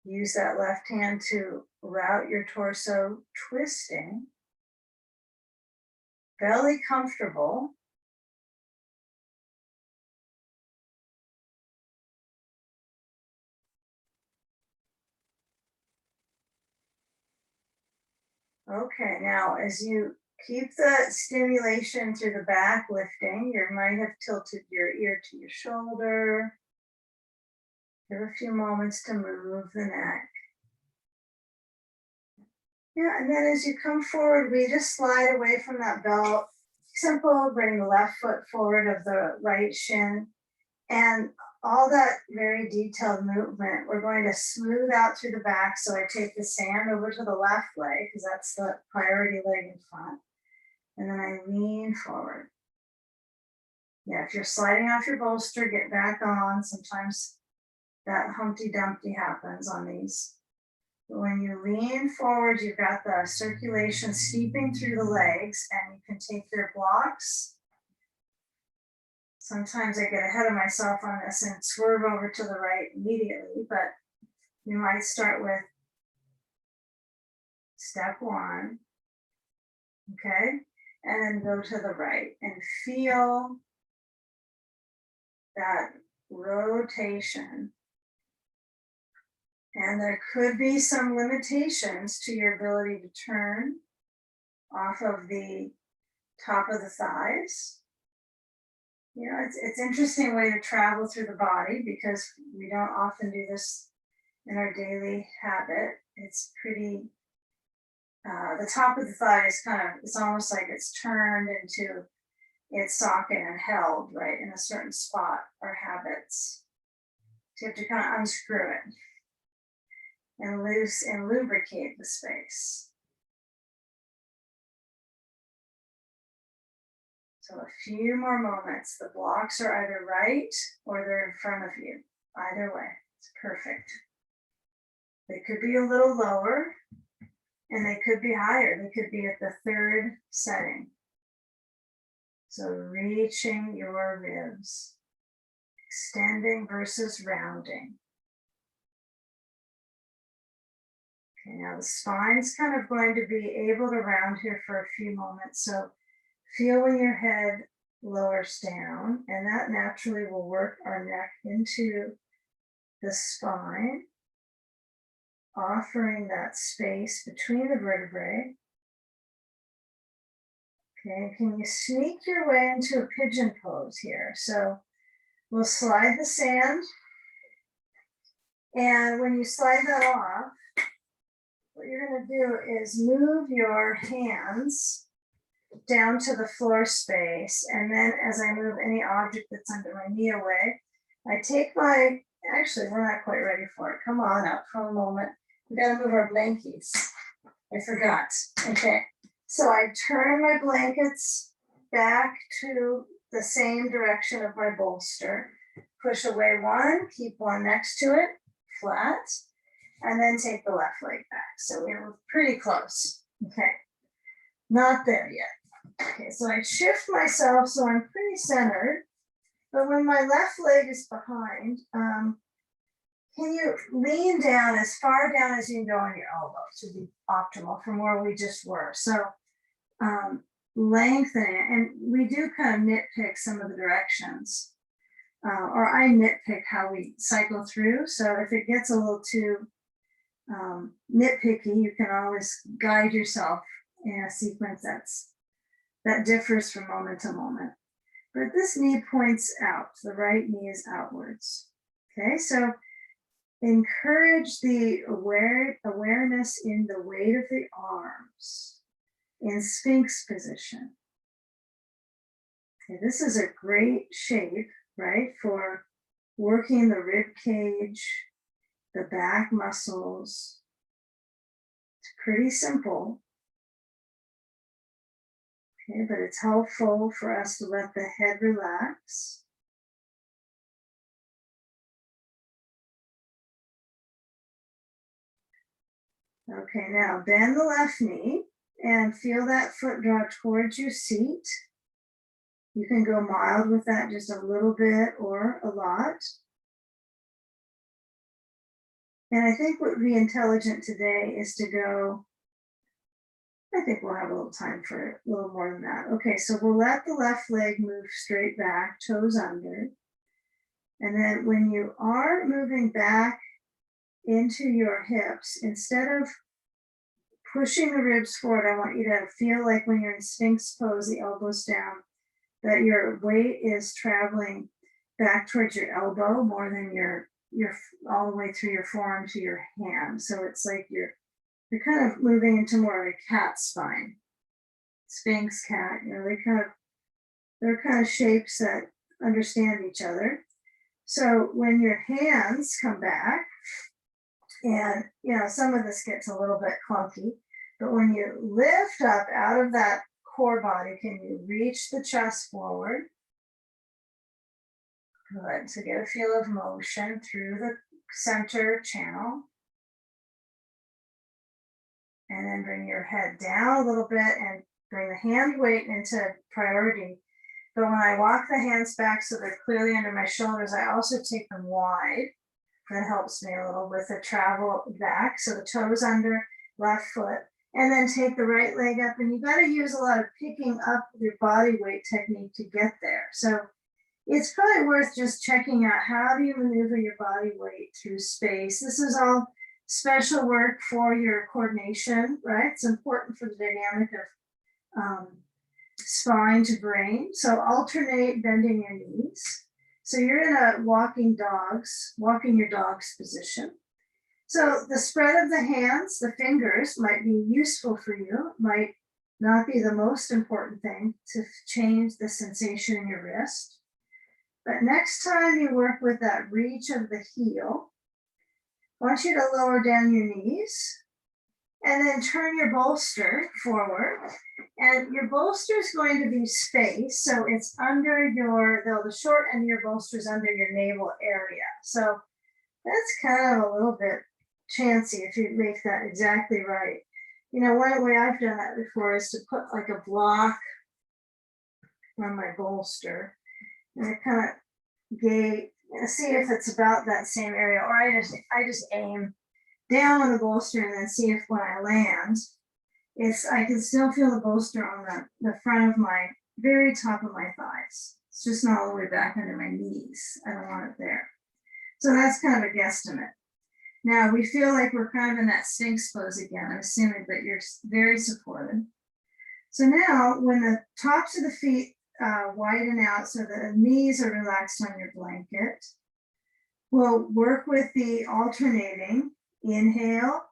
Use that left hand to route your torso, twisting. Belly comfortable. Okay, now as you keep the stimulation through the back lifting, you might have tilted your ear to your shoulder. Give a few moments to move the neck. Yeah, and then as you come forward, we just slide away from that belt. Simple, bring the left foot forward of the right shin. And all that very detailed movement, we're going to smooth out through the back. So I take the sand over to the left leg, because that's the priority leg in front. And then I lean forward. Yeah, if you're sliding off your bolster, get back on. Sometimes that Humpty Dumpty happens on these. But when you lean forward, you've got the circulation seeping through the legs, and you can take your blocks. Sometimes I get ahead of myself on this and swerve over to the right immediately, but you might start with step one, okay? And then go to the right and feel that rotation. And there could be some limitations to your ability to turn off of the top of the thighs. You know, it's an interesting way to travel through the body, because we don't often do this in our daily habit. It's pretty, the top of the thigh is kind of, it's almost like it's turned into its socket and held right in a certain spot or habits. So you have to kind of unscrew it and loose and lubricate the space. So a few more moments. The blocks are either right or they're in front of you. Either way, it's perfect. They could be a little lower and they could be higher. They could be at the third setting. So reaching your ribs, extending versus rounding. Okay, now the spine's kind of going to be able to round here for a few moments. So feel when your head lowers down, and that naturally will work our neck into the spine, offering that space between the vertebrae. Okay, can you sneak your way into a pigeon pose here? So we'll slide the sand, and when you slide that off, what you're going to do is move your hands down to the floor space, and then as I move any object that's under my knee away, I take my, actually we're not quite ready for it. Come on up for a moment. We gotta move our blankies. I forgot. Okay. So I turn my blankets back to the same direction of my bolster. Push away one, keep one next to it, flat, and then take the left leg back. So we're pretty close. Okay, not there yet. Okay, so I shift myself so I'm pretty centered, but when my left leg is behind, can you lean down as far down as you can go on your elbow to be optimal from where we just were. So lengthen it, and we do kind of nitpick some of the directions, or I nitpick how we cycle through. So if it gets a little too nitpicky, you can always guide yourself in a sequence that differs from moment to moment. But this knee points out, the right knee is outwards. Okay, so encourage the awareness in the weight of the arms in Sphinx position. Okay, this is a great shape, right, for working the rib cage, the back muscles. It's pretty simple. Okay, but it's helpful for us to let the head relax. Okay, now bend the left knee and feel that foot draw towards your seat. You can go mild with that, just a little bit or a lot. And I think what would be intelligent today is to go, I think we'll have a little time for a little more than that. Okay, so we'll let the left leg move straight back, toes under. And then when you are moving back into your hips, instead of pushing the ribs forward, I want you to feel like when you're in Sphinx pose, the elbows down, that your weight is traveling back towards your elbow more than your all the way through your forearm to your hand. So it's like you're kind of moving into more of a cat spine. Sphinx, cat, they're kind of shapes that understand each other. So when your hands come back, and some of this gets a little bit clunky, but when you lift up out of that core body, can you reach the chest forward? Good. So get a feel of motion through the center channel. And then bring your head down a little bit and bring the hand weight into priority. But when I walk the hands back so they're clearly under my shoulders, I also take them wide. That helps me a little with the travel back. So the toes under, left foot, and then take the right leg up. And you got to use a lot of picking up your body weight technique to get there. So it's probably worth just checking out how do you maneuver your body weight through space. This is all special work for your coordination, right? It's important for the dynamic of spine to brain. So alternate bending your knees. So you're in a walking your dog's position. So the spread of the hands, the fingers might be useful for you, might not be the most important thing to change the sensation in your wrist. But next time you work with that reach of the heel, I want you to lower down your knees and then turn your bolster forward. And your bolster is going to be spaced. So it's under the short end of your bolster is under your navel area. So that's kind of a little bit chancy if you make that exactly right. One way I've done that before is to put like a block on my bolster. And I kind of see if it's about that same area, or I just aim down on the bolster and then see if when I land, I can still feel the bolster on the front of my very top of my thighs. It's just not all the way back under my knees. I don't want it there. So that's kind of a guesstimate. Now we feel like we're kind of in that Sphinx pose again. I'm assuming that you're very supported. So now when the tops of the feet widen out so the knees are relaxed on your blanket, we'll work with the alternating. Inhale,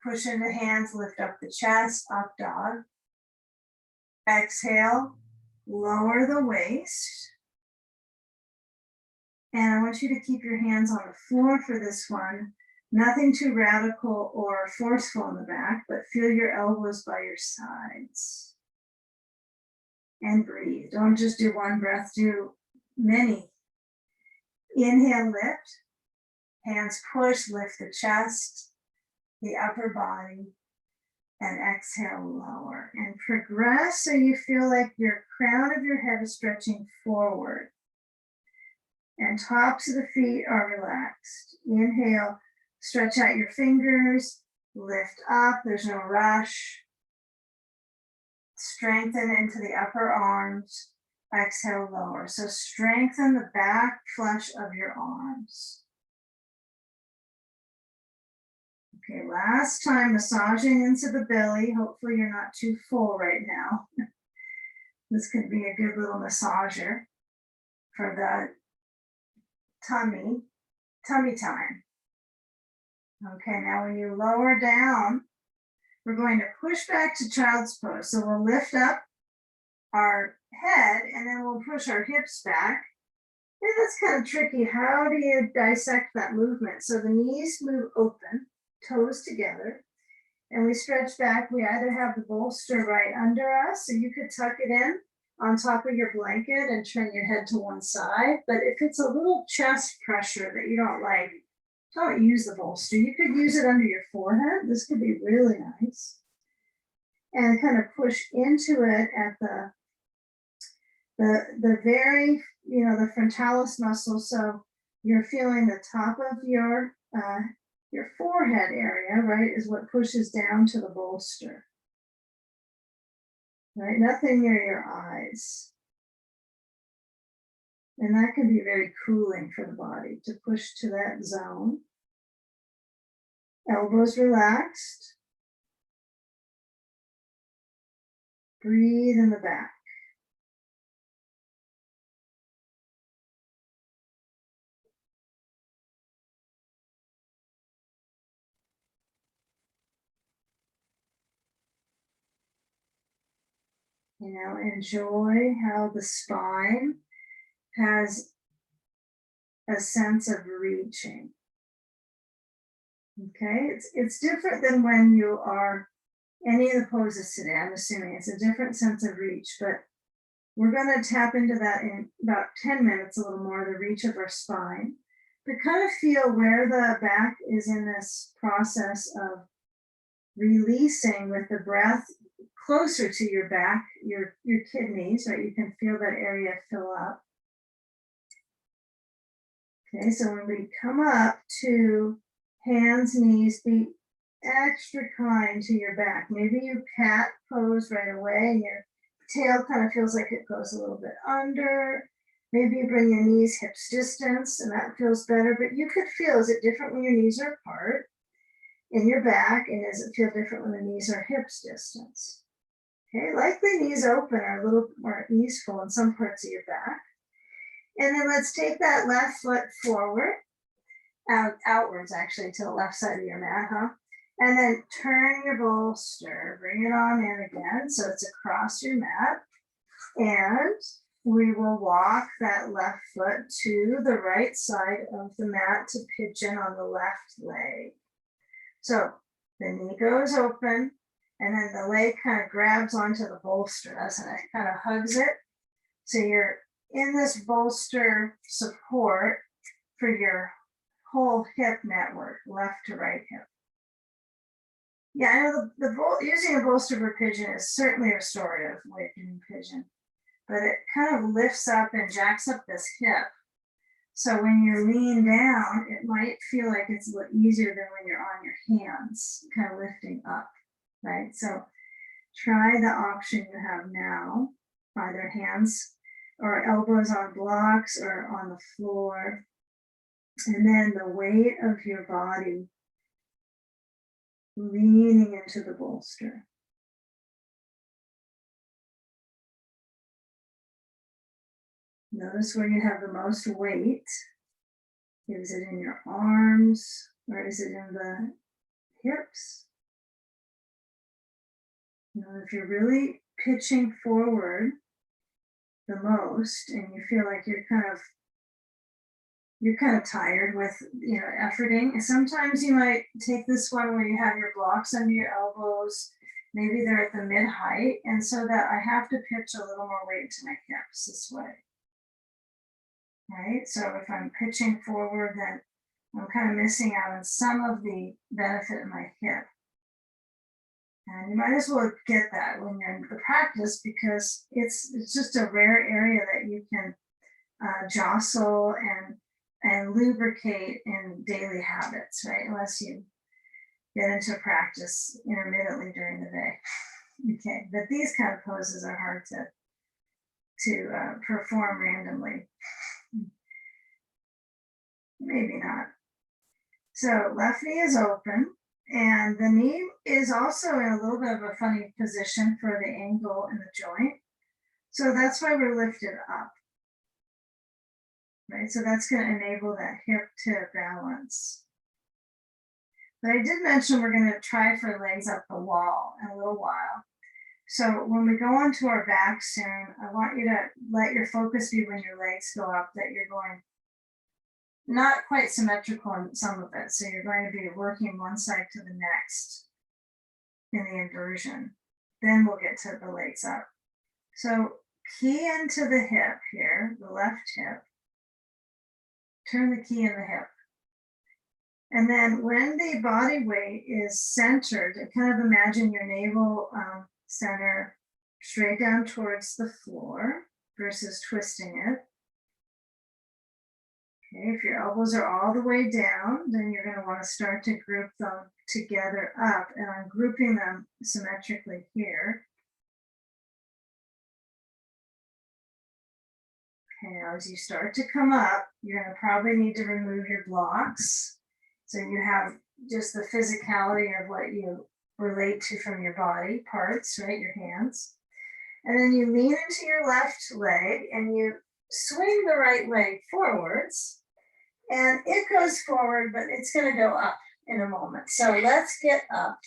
push in the hands, lift up the chest, up dog. Exhale, lower the waist. And I want you to keep your hands on the floor for this one, Nothing too radical or forceful in the back, but feel your elbows by your sides. And breathe. Don't just do one breath, do many. Inhale, lift. Hands push, lift the chest, the upper body, and exhale, lower. And progress so you feel like your crown of your head is stretching forward. And tops of the feet are relaxed. Inhale, stretch out your fingers, lift up, there's no rush. Strengthen into the upper arms, exhale, lower. So strengthen the back flesh of your arms. Okay, last time, massaging into the belly. Hopefully you're not too full right now. This could be a good little massager for the tummy time. Okay, now when you lower down, we're going to push back to child's pose. So we'll lift up our head and then we'll push our hips back. And that's kind of tricky. How do you dissect that movement? So the knees move open, toes together, and we stretch back. We either have the bolster right under us, so you could tuck it in on top of your blanket and turn your head to one side. But if it's a little chest pressure that you don't like, don't use the bolster. You could use it under your forehead. This could be really nice. And kind of push into it at the very, the frontalis muscle. So you're feeling the top of your forehead area, right, is what pushes down to the bolster. Right, nothing near your eyes. And that can be very cooling for the body to push to that zone. Elbows relaxed. Breathe in the back. Enjoy how the spine has a sense of reaching. Okay, it's different than when you are any of the poses today. I'm assuming it's a different sense of reach, but we're going to tap into that in about 10 minutes, a little more, the reach of our spine, but kind of feel where the back is in this process of releasing with the breath closer to your back, your kidneys, right? You can feel that area fill up. Okay, so when we come up to hands, knees, be extra kind to your back. Maybe you cat pose right away and your tail kind of feels like it goes a little bit under. Maybe you bring your knees hips distance and that feels better, but you could feel, is it different when your knees are apart in your back, and does it feel different when the knees are hips distance? Okay, likely knees open are a little more easeful in some parts of your back. And then let's take that left foot forward, outwards actually to the left side of your mat, huh? And then turn your bolster, bring it on in again. So it's across your mat. And we will walk that left foot to the right side of the mat to pigeon on the left leg. So the knee goes open and then the leg kind of grabs onto the bolster, doesn't it? Kind of hugs it. So you're in this bolster support for your whole hip network, left to right hip. Yeah, I know using a bolster for pigeon is certainly a restorative way of doing pigeon, but it kind of lifts up and jacks up this hip. So when you lean down, it might feel like it's a little easier than when you're on your hands, kind of lifting up, right? So try the option you have now, either hands or elbows on blocks or on the floor. And then the weight of your body leaning into the bolster. Notice where you have the most weight. Is it in your arms or is it in the hips? If you're really pitching forward the most and you feel like you're kind of you're kind of tired with, efforting. And sometimes you might take this one where you have your blocks under your elbows. Maybe they're at the mid height. And so that I have to pitch a little more weight to my hips this way. Right? So if I'm pitching forward, then I'm kind of missing out on some of the benefit of my hip. And you might as well get that when you're in the practice, because it's just a rare area that you can jostle and lubricate in daily habits, right? Unless you get into practice intermittently during the day. Okay, but these kind of poses are hard to perform randomly. Maybe not. So left knee is open, and the knee is also in a little bit of a funny position for the angle in the joint. So that's why we're lifted up. Right, so that's going to enable that hip to balance. But I did mention we're going to try for legs up the wall in a little while. So when we go onto our back soon, I want you to let your focus be when your legs go up, that you're going not quite symmetrical in some of it. So you're going to be working one side to the next in the inversion. Then we'll get to the legs up. So key into the hip here, the left hip. Turn the key in the hip. And then when the body weight is centered, kind of imagine your navel center straight down towards the floor versus twisting it. Okay, if your elbows are all the way down, then you're going to want to start to group them together up, and I'm grouping them symmetrically here. Okay, now as you start to come up, you're going to probably need to remove your blocks. So you have just the physicality of what you relate to from your body parts, right? Your hands. And then you lean into your left leg and you swing the right leg forwards. And it goes forward, but it's going to go up in a moment. So let's get up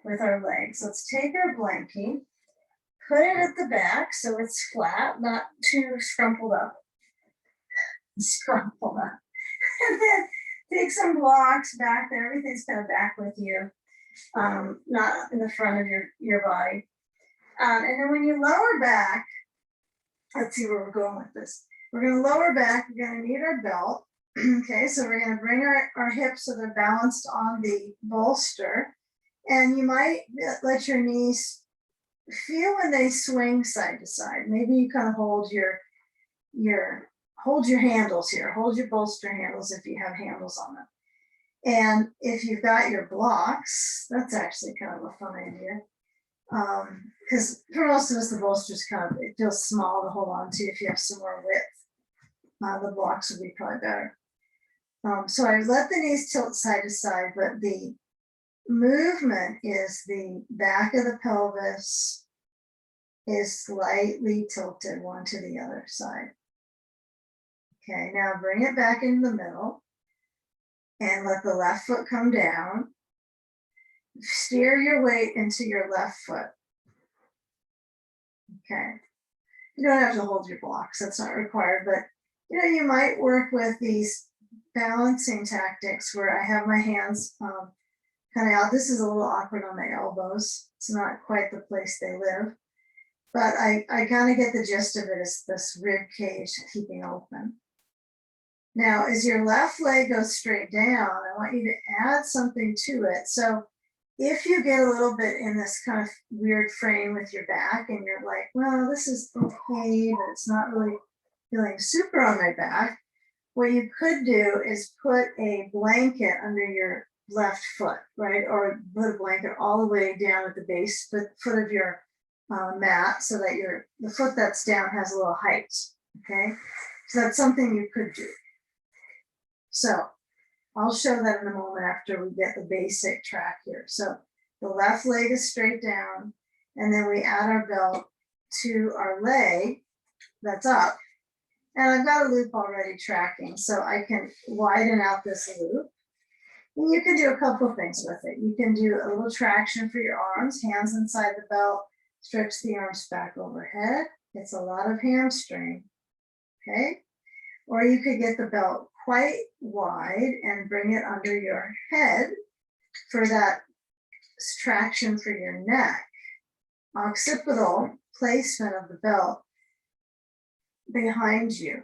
with our legs. Let's take our blankie, put it at the back so it's flat, not too scrumpled up. Scrumpled up. And then take some blocks back there. Everything's kind of back with you, not in the front of your body. And then when you lower back, let's see where we're going with this. We're going to lower back. We're going to need our belt. Okay, so we're going to bring our hips so they're balanced on the bolster. And you might let your knees feel when they swing side to side. Maybe you kind of hold your handles here, hold your bolster handles if you have handles on them. And if you've got your blocks, that's actually kind of a fun idea. Because for most of us, the bolster's it feels small to hold on to. If you have some more width, the blocks would be probably better. So I let the knees tilt side to side, but the movement is the back of the pelvis is slightly tilted one to the other side. Okay, now bring it back in the middle and let the left foot come down. Steer your weight into your left foot. Okay, you don't have to hold your blocks, that's not required, but you might work with these balancing tactics where I have my hands kind of out. This is a little awkward on my elbows. It's not quite the place they live, but I kind of get the gist of it as this rib cage keeping open. Now, as your left leg goes straight down, I want you to add something to it. So if you get a little bit in this kind of weird frame with your back and you're like, well, this is okay, but it's not really feeling super on my back, what you could do is put a blanket under your left foot, right? Or put a blanket all the way down at the base, foot of your mat, so that the foot that's down has a little height, okay? So that's something you could do. So I'll show that in a moment after we get the basic track here. So the left leg is straight down, and then we add our belt to our leg that's up. And I've got a loop already tracking, so I can widen out this loop. And you can do a couple of things with it. You can do a little traction for your arms, hands inside the belt, stretch the arms back overhead. It's a lot of hamstring, okay? Or you could get the belt quite wide and bring it under your head for that traction for your neck. Occipital placement of the belt behind you,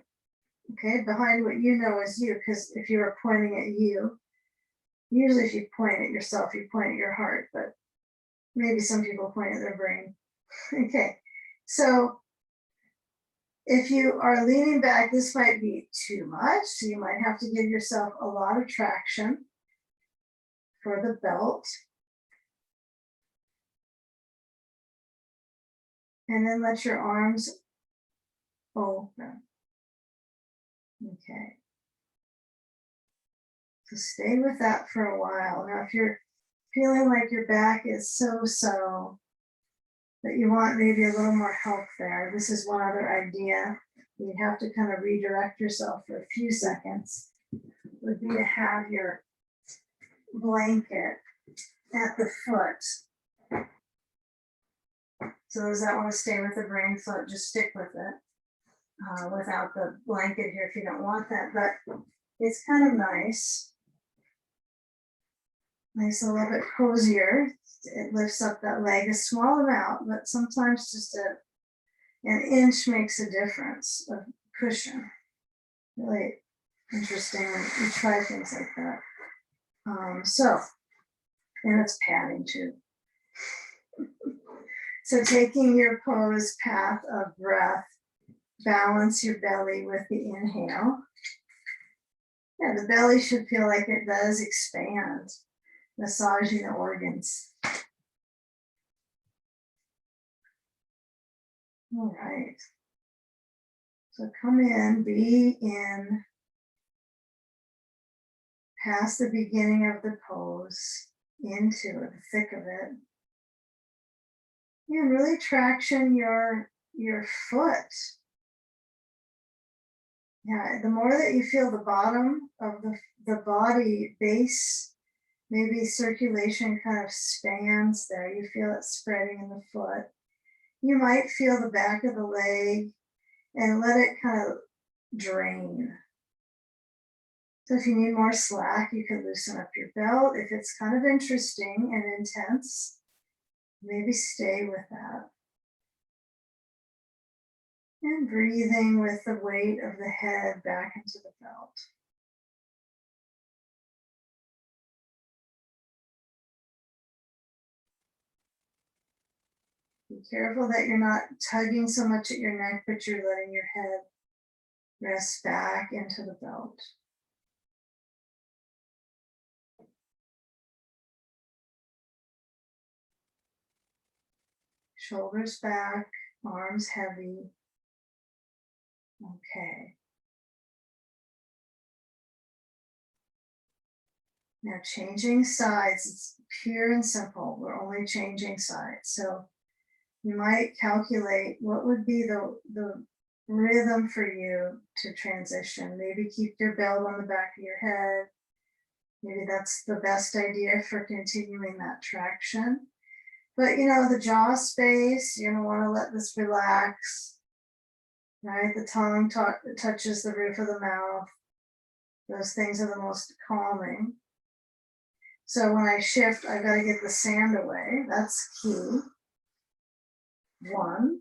okay, behind what you know is you, because if you were pointing at you, usually if you point at yourself, you point at your heart, but maybe some people point at their brain. Okay, so if you are leaning back, this might be too much, so you might have to give yourself a lot of traction for the belt. And then let your arms open. Okay. So stay with that for a while. Now, if you're feeling like your back is so, that you want maybe a little more help there, this is one other idea. You have to kind of redirect yourself for a few seconds. Would be to have your blanket at the foot. So those that want to stay with the brain foot, just stick with it without the blanket here if you don't want that. But it's kind of nice. Nice, a little bit cozier. It lifts up that leg a small amount, but sometimes just an inch makes a difference of cushion. Really interesting when you try things like that. And it's padding too. So taking your pose path of breath, balance your belly with the inhale. Yeah, the belly should feel like it does expand, massaging the organs. All right. So come in, be in past the beginning of the pose, into the thick of it. And really traction your foot. Yeah, the more that you feel the bottom of the body base, maybe circulation kind of spans there. You feel it spreading in the foot. You might feel the back of the leg and let it kind of drain. So if you need more slack, you can loosen up your belt. If it's kind of interesting and intense, maybe stay with that. And breathing with the weight of the head back into the belt. Be careful that you're not tugging so much at your neck, but you're letting your head rest back into the belt. Shoulders back, arms heavy. Okay. Now changing sides, it's pure and simple. We're only changing sides. So you might calculate what would be the rhythm for you to transition. Maybe keep your belt on the back of your head. Maybe that's the best idea for continuing that traction. But you know, the jaw space, you're gonna wanna let this relax, right? The tongue touches the roof of the mouth. Those things are the most calming. So when I shift, I gotta get the sand away. That's key. 1.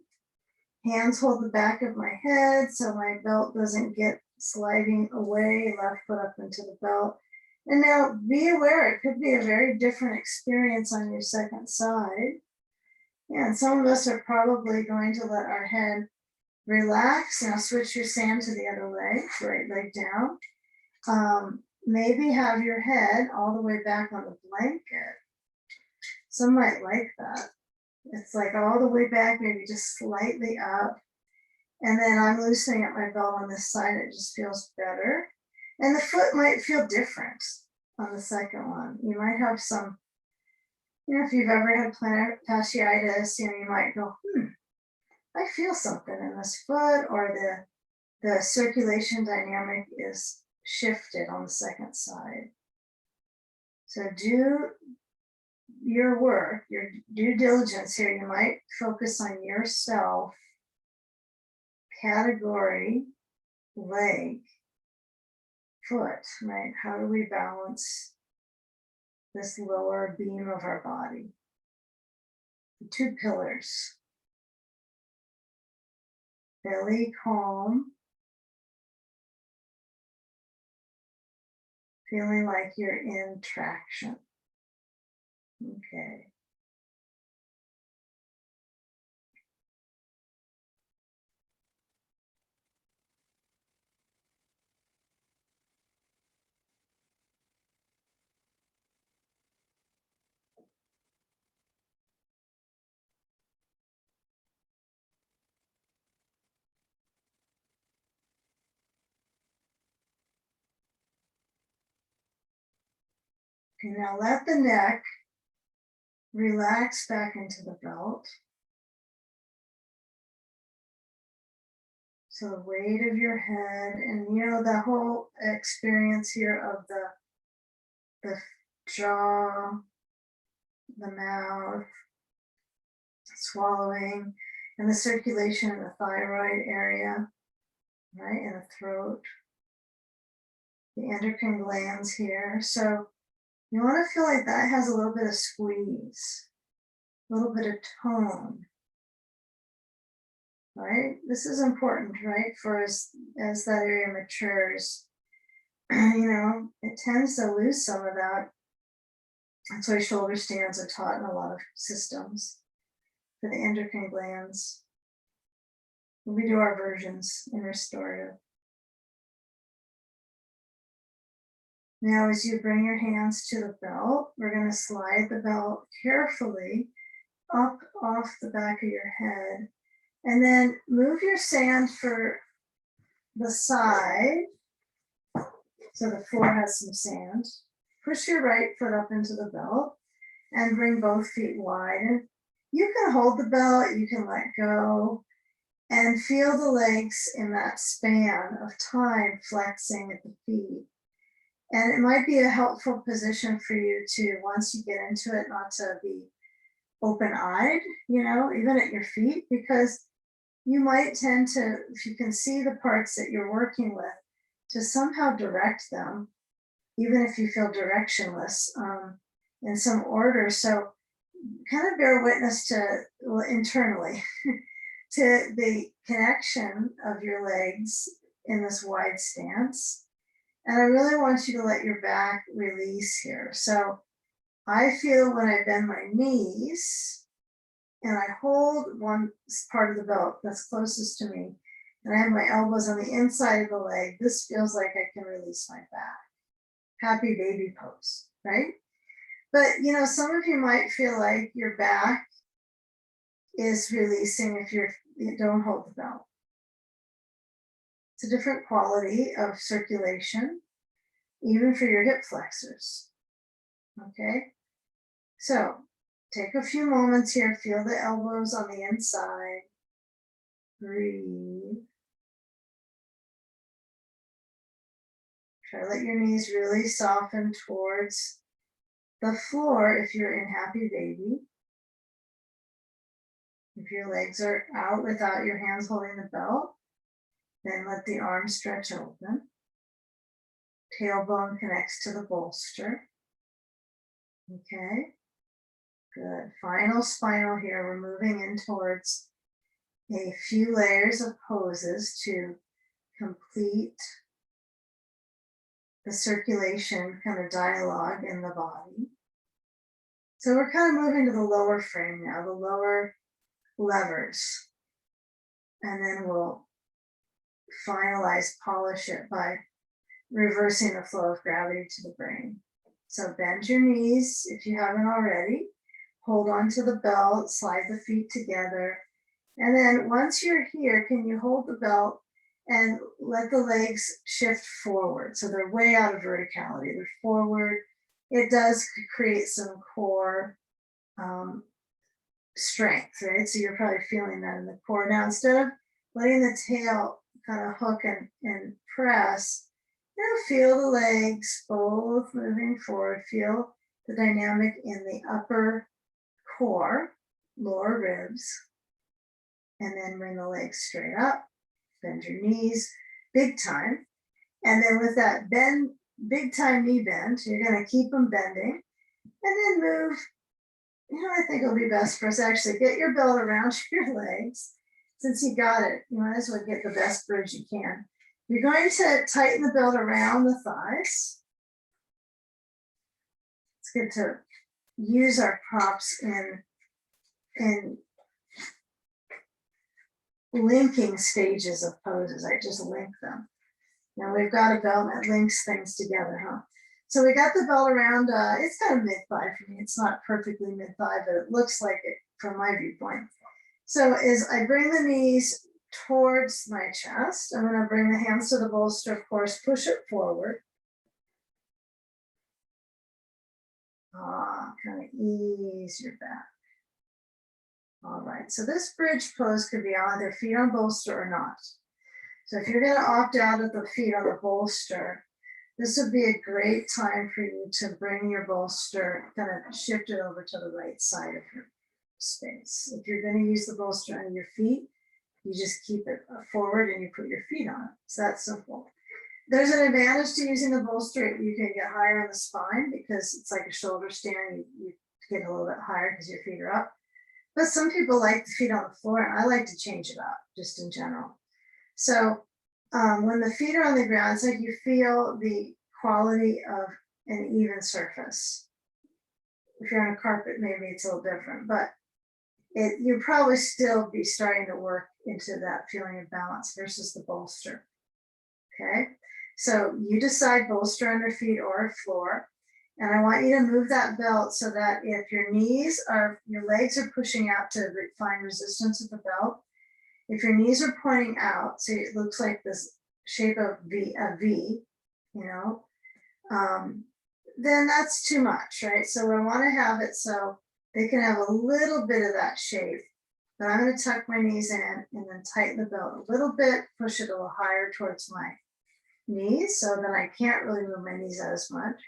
Hands hold the back of my head so my belt doesn't get sliding away, left foot up into the belt. And now be aware, it could be a very different experience on your second side. Yeah, and some of us are probably going to let our head relax. Now switch your sand to the other leg, right leg down. Maybe have your head all the way back on the blanket. Some might like that. It's like all the way back, maybe just slightly up. And then I'm loosening up my belt on this side. It just feels better. And the foot might feel different on the second one. You might have some, you know, if you've ever had plantar fasciitis, you know, you might go, I feel something in this foot, or the circulation dynamic is shifted on the second side. So do your work, your due diligence here. You might focus on yourself, category, leg, foot, right? How do we balance this lower beam of our body? The two pillars. Belly calm, feeling like you're in traction. Okay. Okay, now let the neck relax back into the belt. So the weight of your head and the whole experience here of the jaw, the mouth, swallowing, and the circulation in the thyroid area, right, and the throat, the endocrine glands here. So you want to feel like that has a little bit of squeeze, a little bit of tone, right? This is important, right, for as that area matures. It tends to lose some of that. That's why shoulder stands are taught in a lot of systems for the endocrine glands. We do our versions in restorative. Now, as you bring your hands to the belt, we're going to slide the belt carefully up off the back of your head, and then move your sand for the side so the floor has some sand. Push your right foot up into the belt and bring both feet wide. You can hold the belt, you can let go, and feel the legs in that span of time flexing at the feet. And it might be a helpful position for you to, once you get into it, not to be open-eyed, even at your feet, because you might tend to, if you can see the parts that you're working with, to somehow direct them, even if you feel directionless, in some order. So kind of bear witness to, internally, to the connection of your legs in this wide stance. And I really want you to let your back release here. So I feel when I bend my knees and I hold one part of the belt that's closest to me, and I have my elbows on the inside of the leg, this feels like I can release my back. Happy baby pose, right? But some of you might feel like your back is releasing if you don't hold the belt. It's a different quality of circulation, even for your hip flexors. Okay, so take a few moments here, feel the elbows on the inside, breathe. Try to let your knees really soften towards the floor if you're in happy baby. If your legs are out without your hands holding the belt, then let the arms stretch open. Tailbone connects to the bolster. Okay, good. Final spinal here. We're moving in towards a few layers of poses to complete the circulation kind of dialogue in the body. So we're kind of moving to the lower frame now, the lower levers. And then we'll finalize, polish it by reversing the flow of gravity to the brain. So bend your knees if you haven't already. Hold on to the belt, slide the feet together. And then once you're here, can you hold the belt and let the legs shift forward? So they're way out of verticality, they're forward. It does create some core strength, right? So you're probably feeling that in the core. Now, instead of letting the tail kind of hook and press, feel the legs both moving forward. Feel the dynamic in the upper core, lower ribs, and then bring the legs straight up, bend your knees big time. And then with that bend, big time knee bend, you're gonna keep them bending and then move. I think it'll be best for us to actually get your belt around your legs. Since you got it, you might as well get the best bridge you can. You're going to tighten the belt around the thighs. It's good to use our props in linking stages of poses. I just link them. Now we've got a belt that links things together, huh? So we got the belt around, it's kind of mid-thigh for me. It's not perfectly mid-thigh, but it looks like it from my viewpoint. So as I bring the knees towards my chest, I'm gonna bring the hands to the bolster, of course, push it forward. Kind of ease your back. All right, so this bridge pose could be either feet on bolster or not. So if you're gonna opt out of the feet on the bolster, this would be a great time for you to bring your bolster, kind of shift it over to the right side of your space. If you're going to use the bolster on your feet, you just keep it forward and you put your feet on it. It's that simple. There's an advantage to using the bolster. You can get higher on the spine because it's like a shoulder stand. You get a little bit higher because your feet are up. But some people like the feet on the floor, and I like to change it up just in general. So when the feet are on the ground, it's like you feel the quality of an even surface. If you're on a carpet, maybe it's a little different, but you'll probably still be starting to work into that feeling of balance versus the bolster. Okay, so you decide bolster under feet or floor, and I want you to move that belt so that if your legs are pushing out to find resistance of the belt, if your knees are pointing out, so it looks like this shape of a V, then that's too much, right? So I want to have it so they can have a little bit of that shape. But I'm going to tuck my knees in and then tighten the belt a little bit, push it a little higher towards my knees so that I can't really move my knees out as much.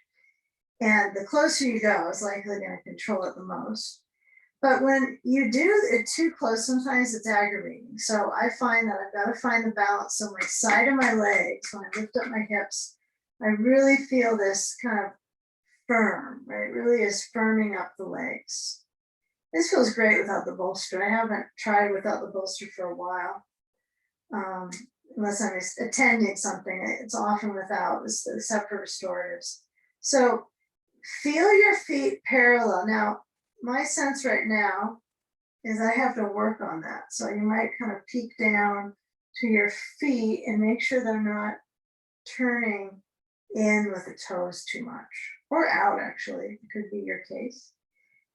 And the closer you go, it's likely going to control it the most. But when you do it too close, sometimes it's aggravating. So I find that I've got to find the balance. So my side of my legs, when I lift up my hips, I really feel this kind of firm, right? It really is firming up the legs. This feels great without the bolster. I haven't tried without the bolster for a while. Unless I'm attending something, it's often without, except for restoratives. So feel your feet parallel. Now, my sense right now is I have to work on that. So you might kind of peek down to your feet and make sure they're not turning in with the toes too much, or out actually, it could be your case.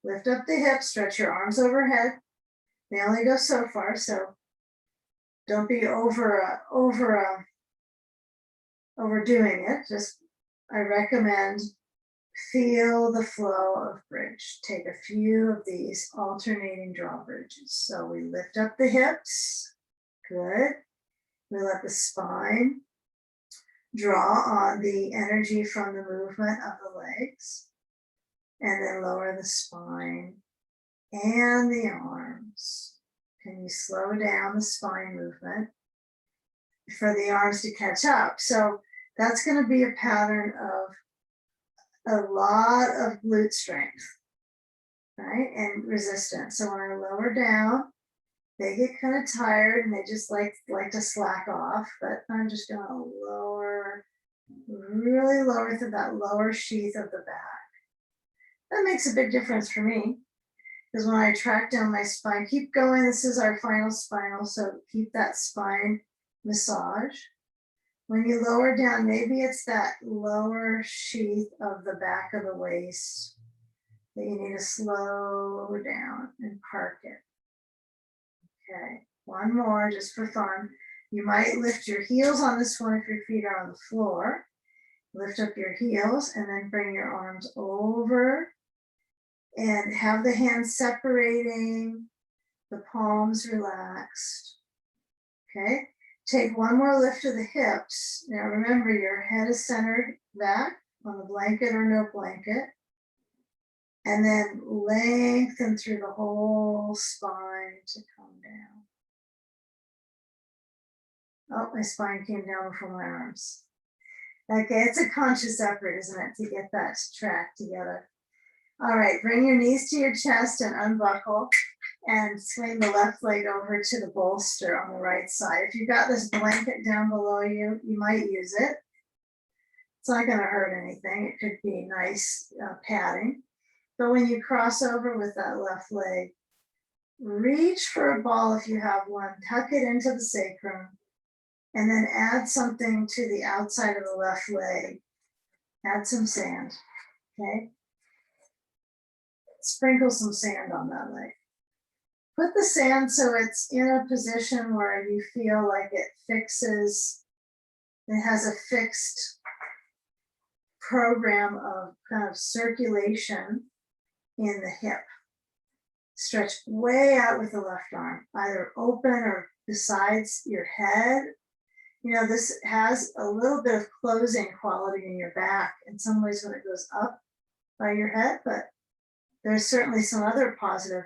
Lift up the hips, stretch your arms overhead. They only go so far, so don't be overdoing it. Just, I recommend feel the flow of bridge. Take a few of these alternating drawbridges. So we lift up the hips, good. We let the spine draw on the energy from the movement of the legs, and then lower the spine and the arms. Can you slow down the spine movement for the arms to catch up? So that's going to be a pattern of a lot of glute strength, right? And resistance. So when I lower down, they get kind of tired and they just like to slack off, but I'm just going to lower, really lower to that lower sheath of the back. That makes a big difference for me, because when I track down my spine, keep going, this is our final spinal, so keep that spine massage. When you lower down, maybe it's that lower sheath of the back of the waist that you need to slow down and park it. Okay, one more just for fun. You might lift your heels on this one if your feet are on the floor. Lift up your heels and then bring your arms over and have the hands separating, the palms relaxed. Okay, take one more lift of the hips. Now remember, your head is centered back on the blanket or no blanket. And then lengthen through the whole spine to come down. Oh, my spine came down before my arms. Okay, it's a conscious effort, isn't it, to get that to track together. All right, bring your knees to your chest and unbuckle and swing the left leg over to the bolster on the right side. If you've got this blanket down below you, you might use it. It's not going to hurt anything. It could be nice padding. But when you cross over with that left leg, reach for a ball if you have one, tuck it into the sacrum, and then add something to the outside of the left leg. Add some sand, okay? Sprinkle some sand on that leg. Put the sand so it's in a position where you feel like it fixes, it has a fixed program of kind of circulation in the hip. Stretch way out with the left arm, either open or besides your head. You know, this has a little bit of closing quality in your back in some ways when it goes up by your head, but there's certainly some other positive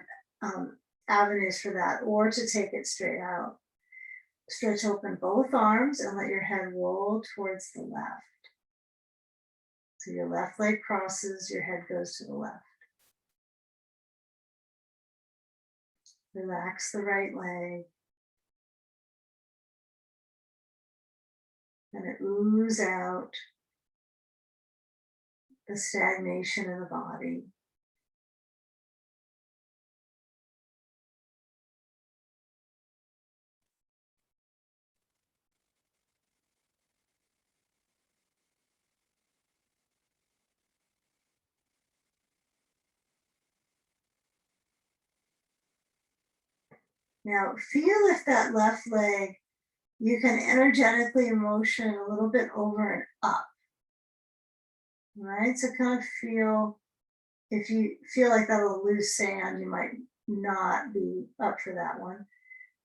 avenues for that, or to take it straight out. Stretch open both arms and let your head roll towards the left. So your left leg crosses, your head goes to the left. Relax the right leg. And it ooze out the stagnation in the body. Now feel if that left leg, you can energetically motion a little bit over and up. Right, so kind of feel, if you feel like that'll lose sand, you might not be up for that one.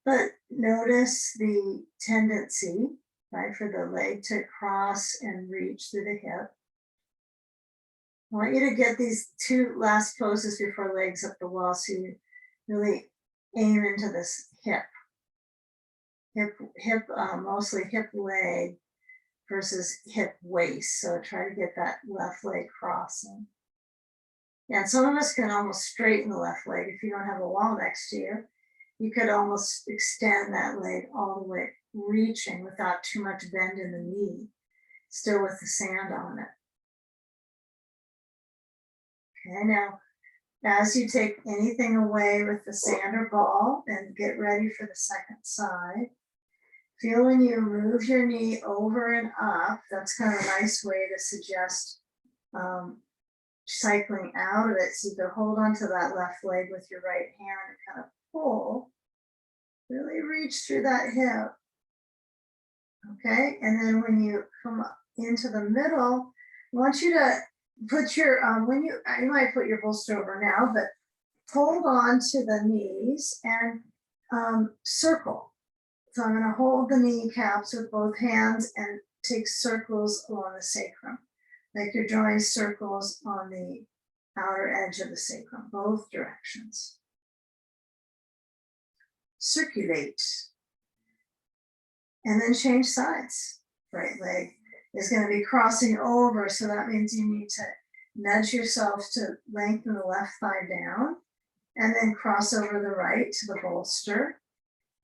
But notice the tendency, right, for the leg to cross and reach through the hip. I want you to get these two last poses before legs up the wall, so you really aim into this hip, mostly hip leg versus hip waist. So try to get that left leg crossing. Yeah, some of us can almost straighten the left leg. If you don't have a wall next to you, you could almost extend that leg all the way, reaching without too much bend in the knee, still with the sand on it. Okay, now, as you take anything away with the sand or ball and get ready for the second side, feel when you move your knee over and up, that's kind of a nice way to suggest cycling out of it. So you can hold onto that left leg with your right hand and kind of pull, really reach through that hip. Okay, and then when you come up into the middle, I want you to put your, you might put your bolster over now, but hold on to the knees and circle. So I'm going to hold the kneecaps with both hands and take circles along the sacrum, like you're drawing circles on the outer edge of the sacrum, both directions. Circulate. And then change sides. Right leg is going to be crossing over, so that means you need to nudge yourself to lengthen the left thigh down and then cross over the right to the bolster.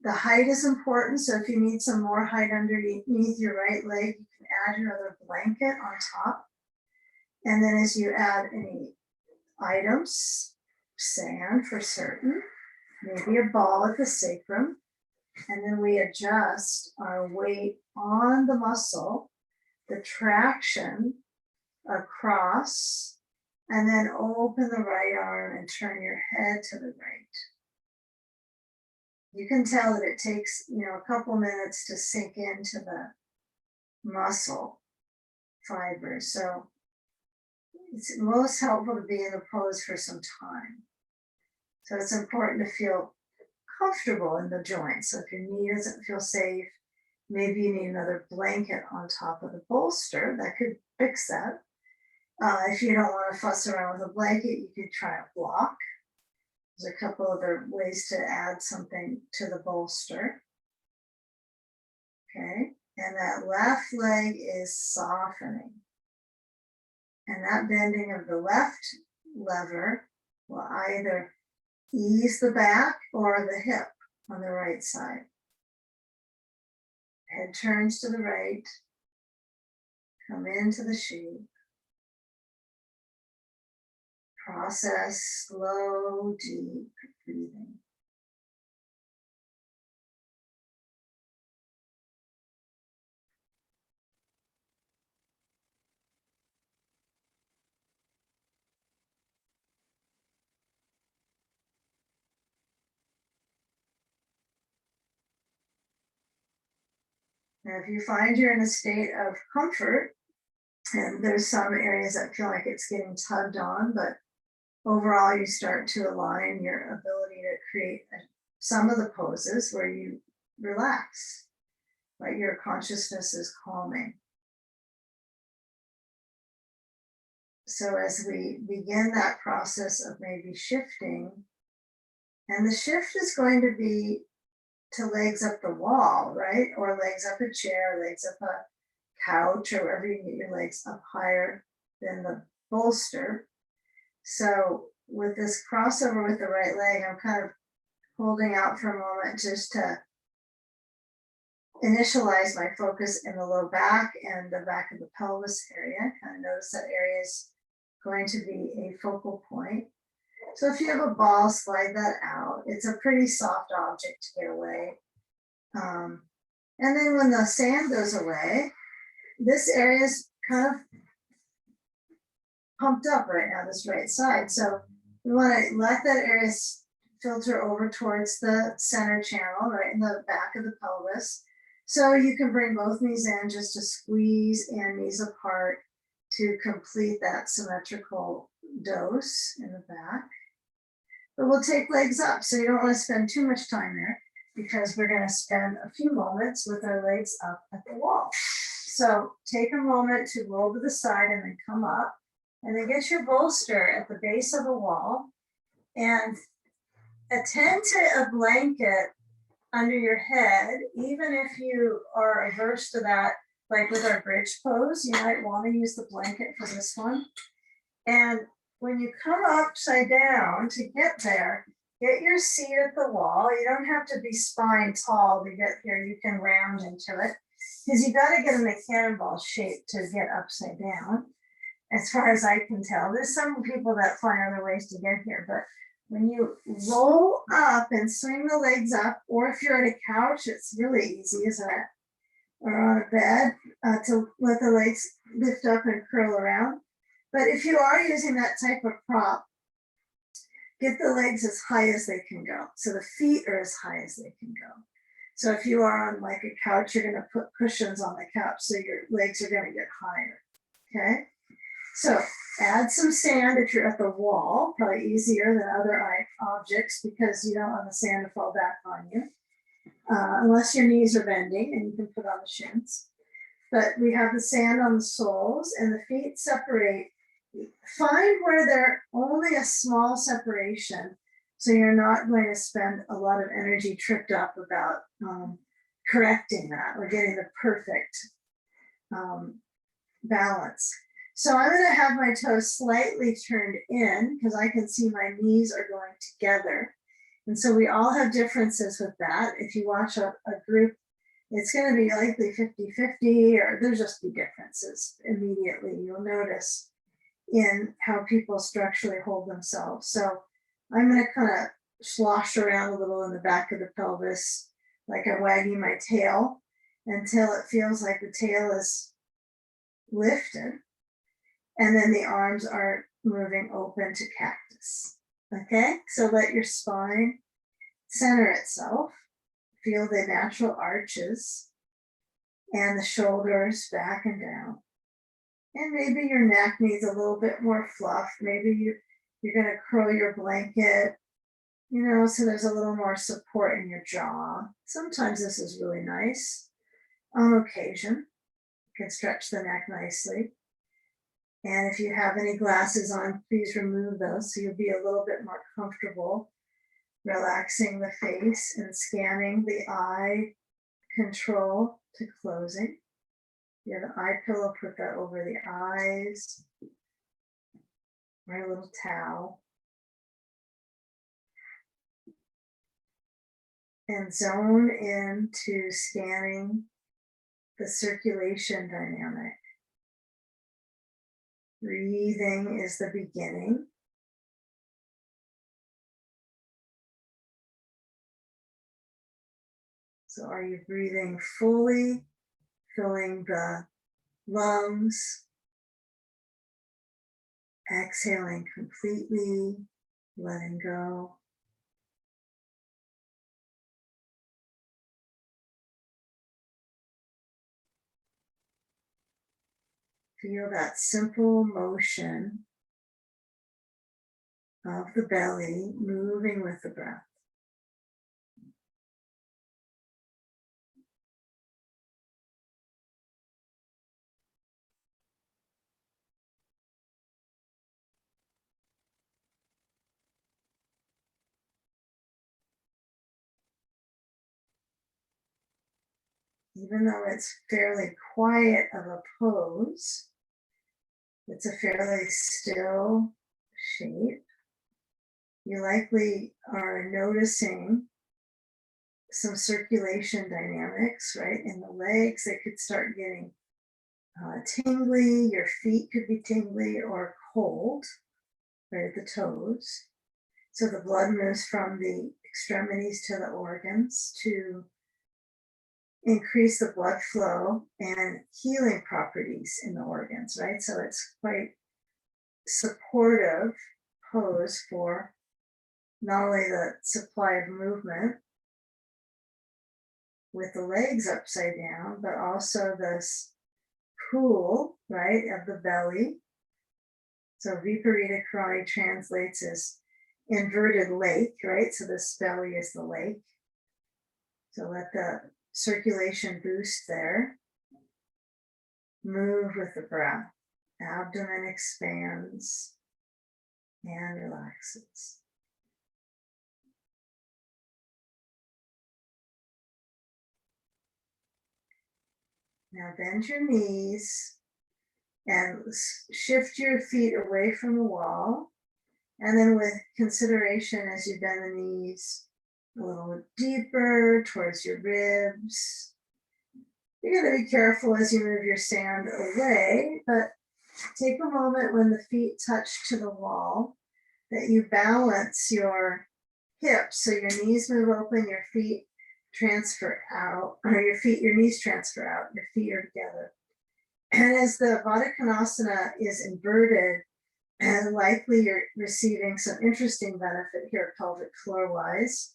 The height is important, so if you need some more height underneath your right leg, you can add your other blanket on top. And then as you add any items, sand for certain, maybe a ball at the sacrum, and then we adjust our weight on the muscle, the traction across, and then open the right arm and turn your head to the right. You can tell that it takes, a couple minutes to sink into the muscle fibers. So it's most helpful to be in the pose for some time. So it's important to feel comfortable in the joints. So if your knee doesn't feel safe, maybe you need another blanket on top of the bolster. That could fix that. If you don't want to fuss around with a blanket, you could try a block. There's a couple other ways to add something to the bolster. Okay, And that left leg is softening. And that bending of the left lever will either ease the back or the hip on the right side. Head turns to the right. Come into the shape. Process slow, deep breathing. Now, if you find you're in a state of comfort, and there's some areas that feel like it's getting tugged on, but overall you start to align your ability to create some of the poses where you relax, but your consciousness is calming. So as we begin that process of maybe shifting, and the shift is going to be to legs up the wall, right? Or legs up a chair, legs up a couch, or wherever you can get your legs up higher than the bolster. So with this crossover with the right leg, I'm kind of holding out for a moment just to initialize my focus in the low back and the back of the pelvis area. Kind of notice that area is going to be a focal point. So if you have a ball, slide that out. It's a pretty soft object to get away. And then when the sand goes away, this area is kind of pumped up right now, this right side. So we want to let that area filter over towards the center channel, right in the back of the pelvis. So you can bring both knees in just to squeeze and knees apart to complete that symmetrical dose in the back. But we'll take legs up. So you don't want to spend too much time there because we're going to spend a few moments with our legs up at the wall. So take a moment to roll to the side and then come up, and then get your bolster at the base of the wall and attend to a blanket under your head, even if you are averse to that, like with our bridge pose, you might want to use the blanket for this one. And when you come upside down to get there, get your seat at the wall. You don't have to be spine tall to get here. You can round into it because you got to get in a cannonball shape to get upside down. As far as I can tell, there's some people that find other ways to get here, but when you roll up and swing the legs up, or if you're at a couch, it's really easy, isn't it? Or on a bed, to let the legs lift up and curl around. But if you are using that type of prop, get the legs as high as they can go. So the feet are as high as they can go. So if you are on like a couch, you're going to put cushions on the couch, so your legs are going to get higher. Okay. So add some sand if you're at the wall, probably easier than other objects because you don't want the sand to fall back on you, unless your knees are bending and you can put on the shins. But we have the sand on the soles and the feet separate. Find where they're only a small separation, so you're not going to spend a lot of energy tripped up about correcting that or getting the perfect balance. So I'm going to have my toes slightly turned in because I can see my knees are going together. And so we all have differences with that. If you watch a group, it's going to be likely 50-50, or there's just be differences immediately. You'll notice in how people structurally hold themselves. So I'm going to kind of slosh around a little in the back of the pelvis, like I'm wagging my tail until it feels like the tail is lifted. And then the arms are moving open to cactus. Okay, so let your spine center itself. Feel the natural arches and the shoulders back and down. And maybe your neck needs a little bit more fluff. Maybe you're going to curl your blanket, so there's a little more support in your jaw. Sometimes this is really nice. On occasion, you can stretch the neck nicely. And if you have any glasses on, please remove those so you'll be a little bit more comfortable. Relaxing the face and scanning the eye control to closing. You have an eye pillow, put that over the eyes, or a little towel. And zone into scanning the circulation dynamic. Breathing is the beginning. So are you breathing fully, filling the lungs, exhaling completely, letting go? Feel that simple motion of the belly moving with the breath. Even though it's fairly quiet of a pose, it's a fairly still shape. You likely are noticing some circulation dynamics, right? In the legs, they could start getting tingly, your feet could be tingly or cold, right at the toes. So the blood moves from the extremities to the organs to increase the blood flow and healing properties in the organs, right? So it's quite supportive pose for not only the supply of movement with the legs upside down, but also this pool, right, of the belly. So Viparita Karani translates as inverted lake, right? So this belly is the lake. So let the circulation boost there. Move with the breath. Abdomen expands and relaxes. Now bend your knees and shift your feet away from the wall. And then with consideration as you bend the knees a little deeper towards your ribs. You're going to be careful as you move your sand away, but take a moment when the feet touch to the wall that you balance your hips so your knees move open, your feet transfer out, or your knees transfer out, your feet are together. And as the Baddha Konasana is inverted, and likely you're receiving some interesting benefit here, pelvic floor wise,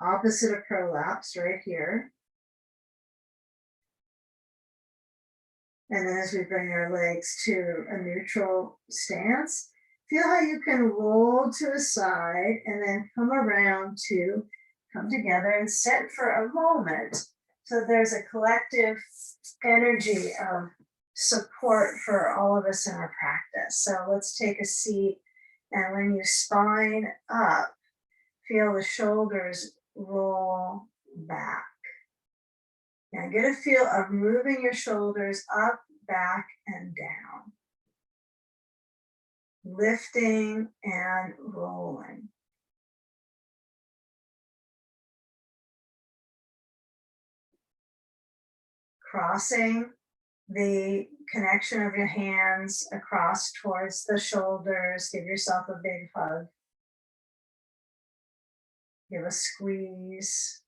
opposite of prolapse right here. And then as we bring our legs to a neutral stance, feel how you can roll to a side and then come around to come together and sit for a moment. So there's a collective energy of support for all of us in our practice. So let's take a seat. And when you spine up, feel the shoulders roll back. Now get a feel of moving your shoulders up, back, and down. Lifting and rolling. Crossing the connection of your hands across towards the shoulders. Give yourself a big hug. Give a squeeze.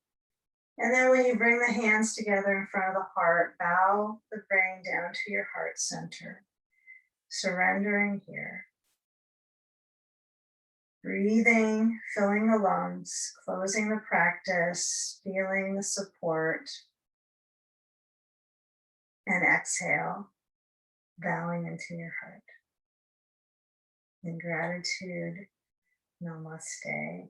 And then when you bring the hands together in front of the heart, bow the brain down to your heart center, surrendering here. Breathing, filling the lungs, closing the practice, feeling the support, and exhale, bowing into your heart. In gratitude, namaste.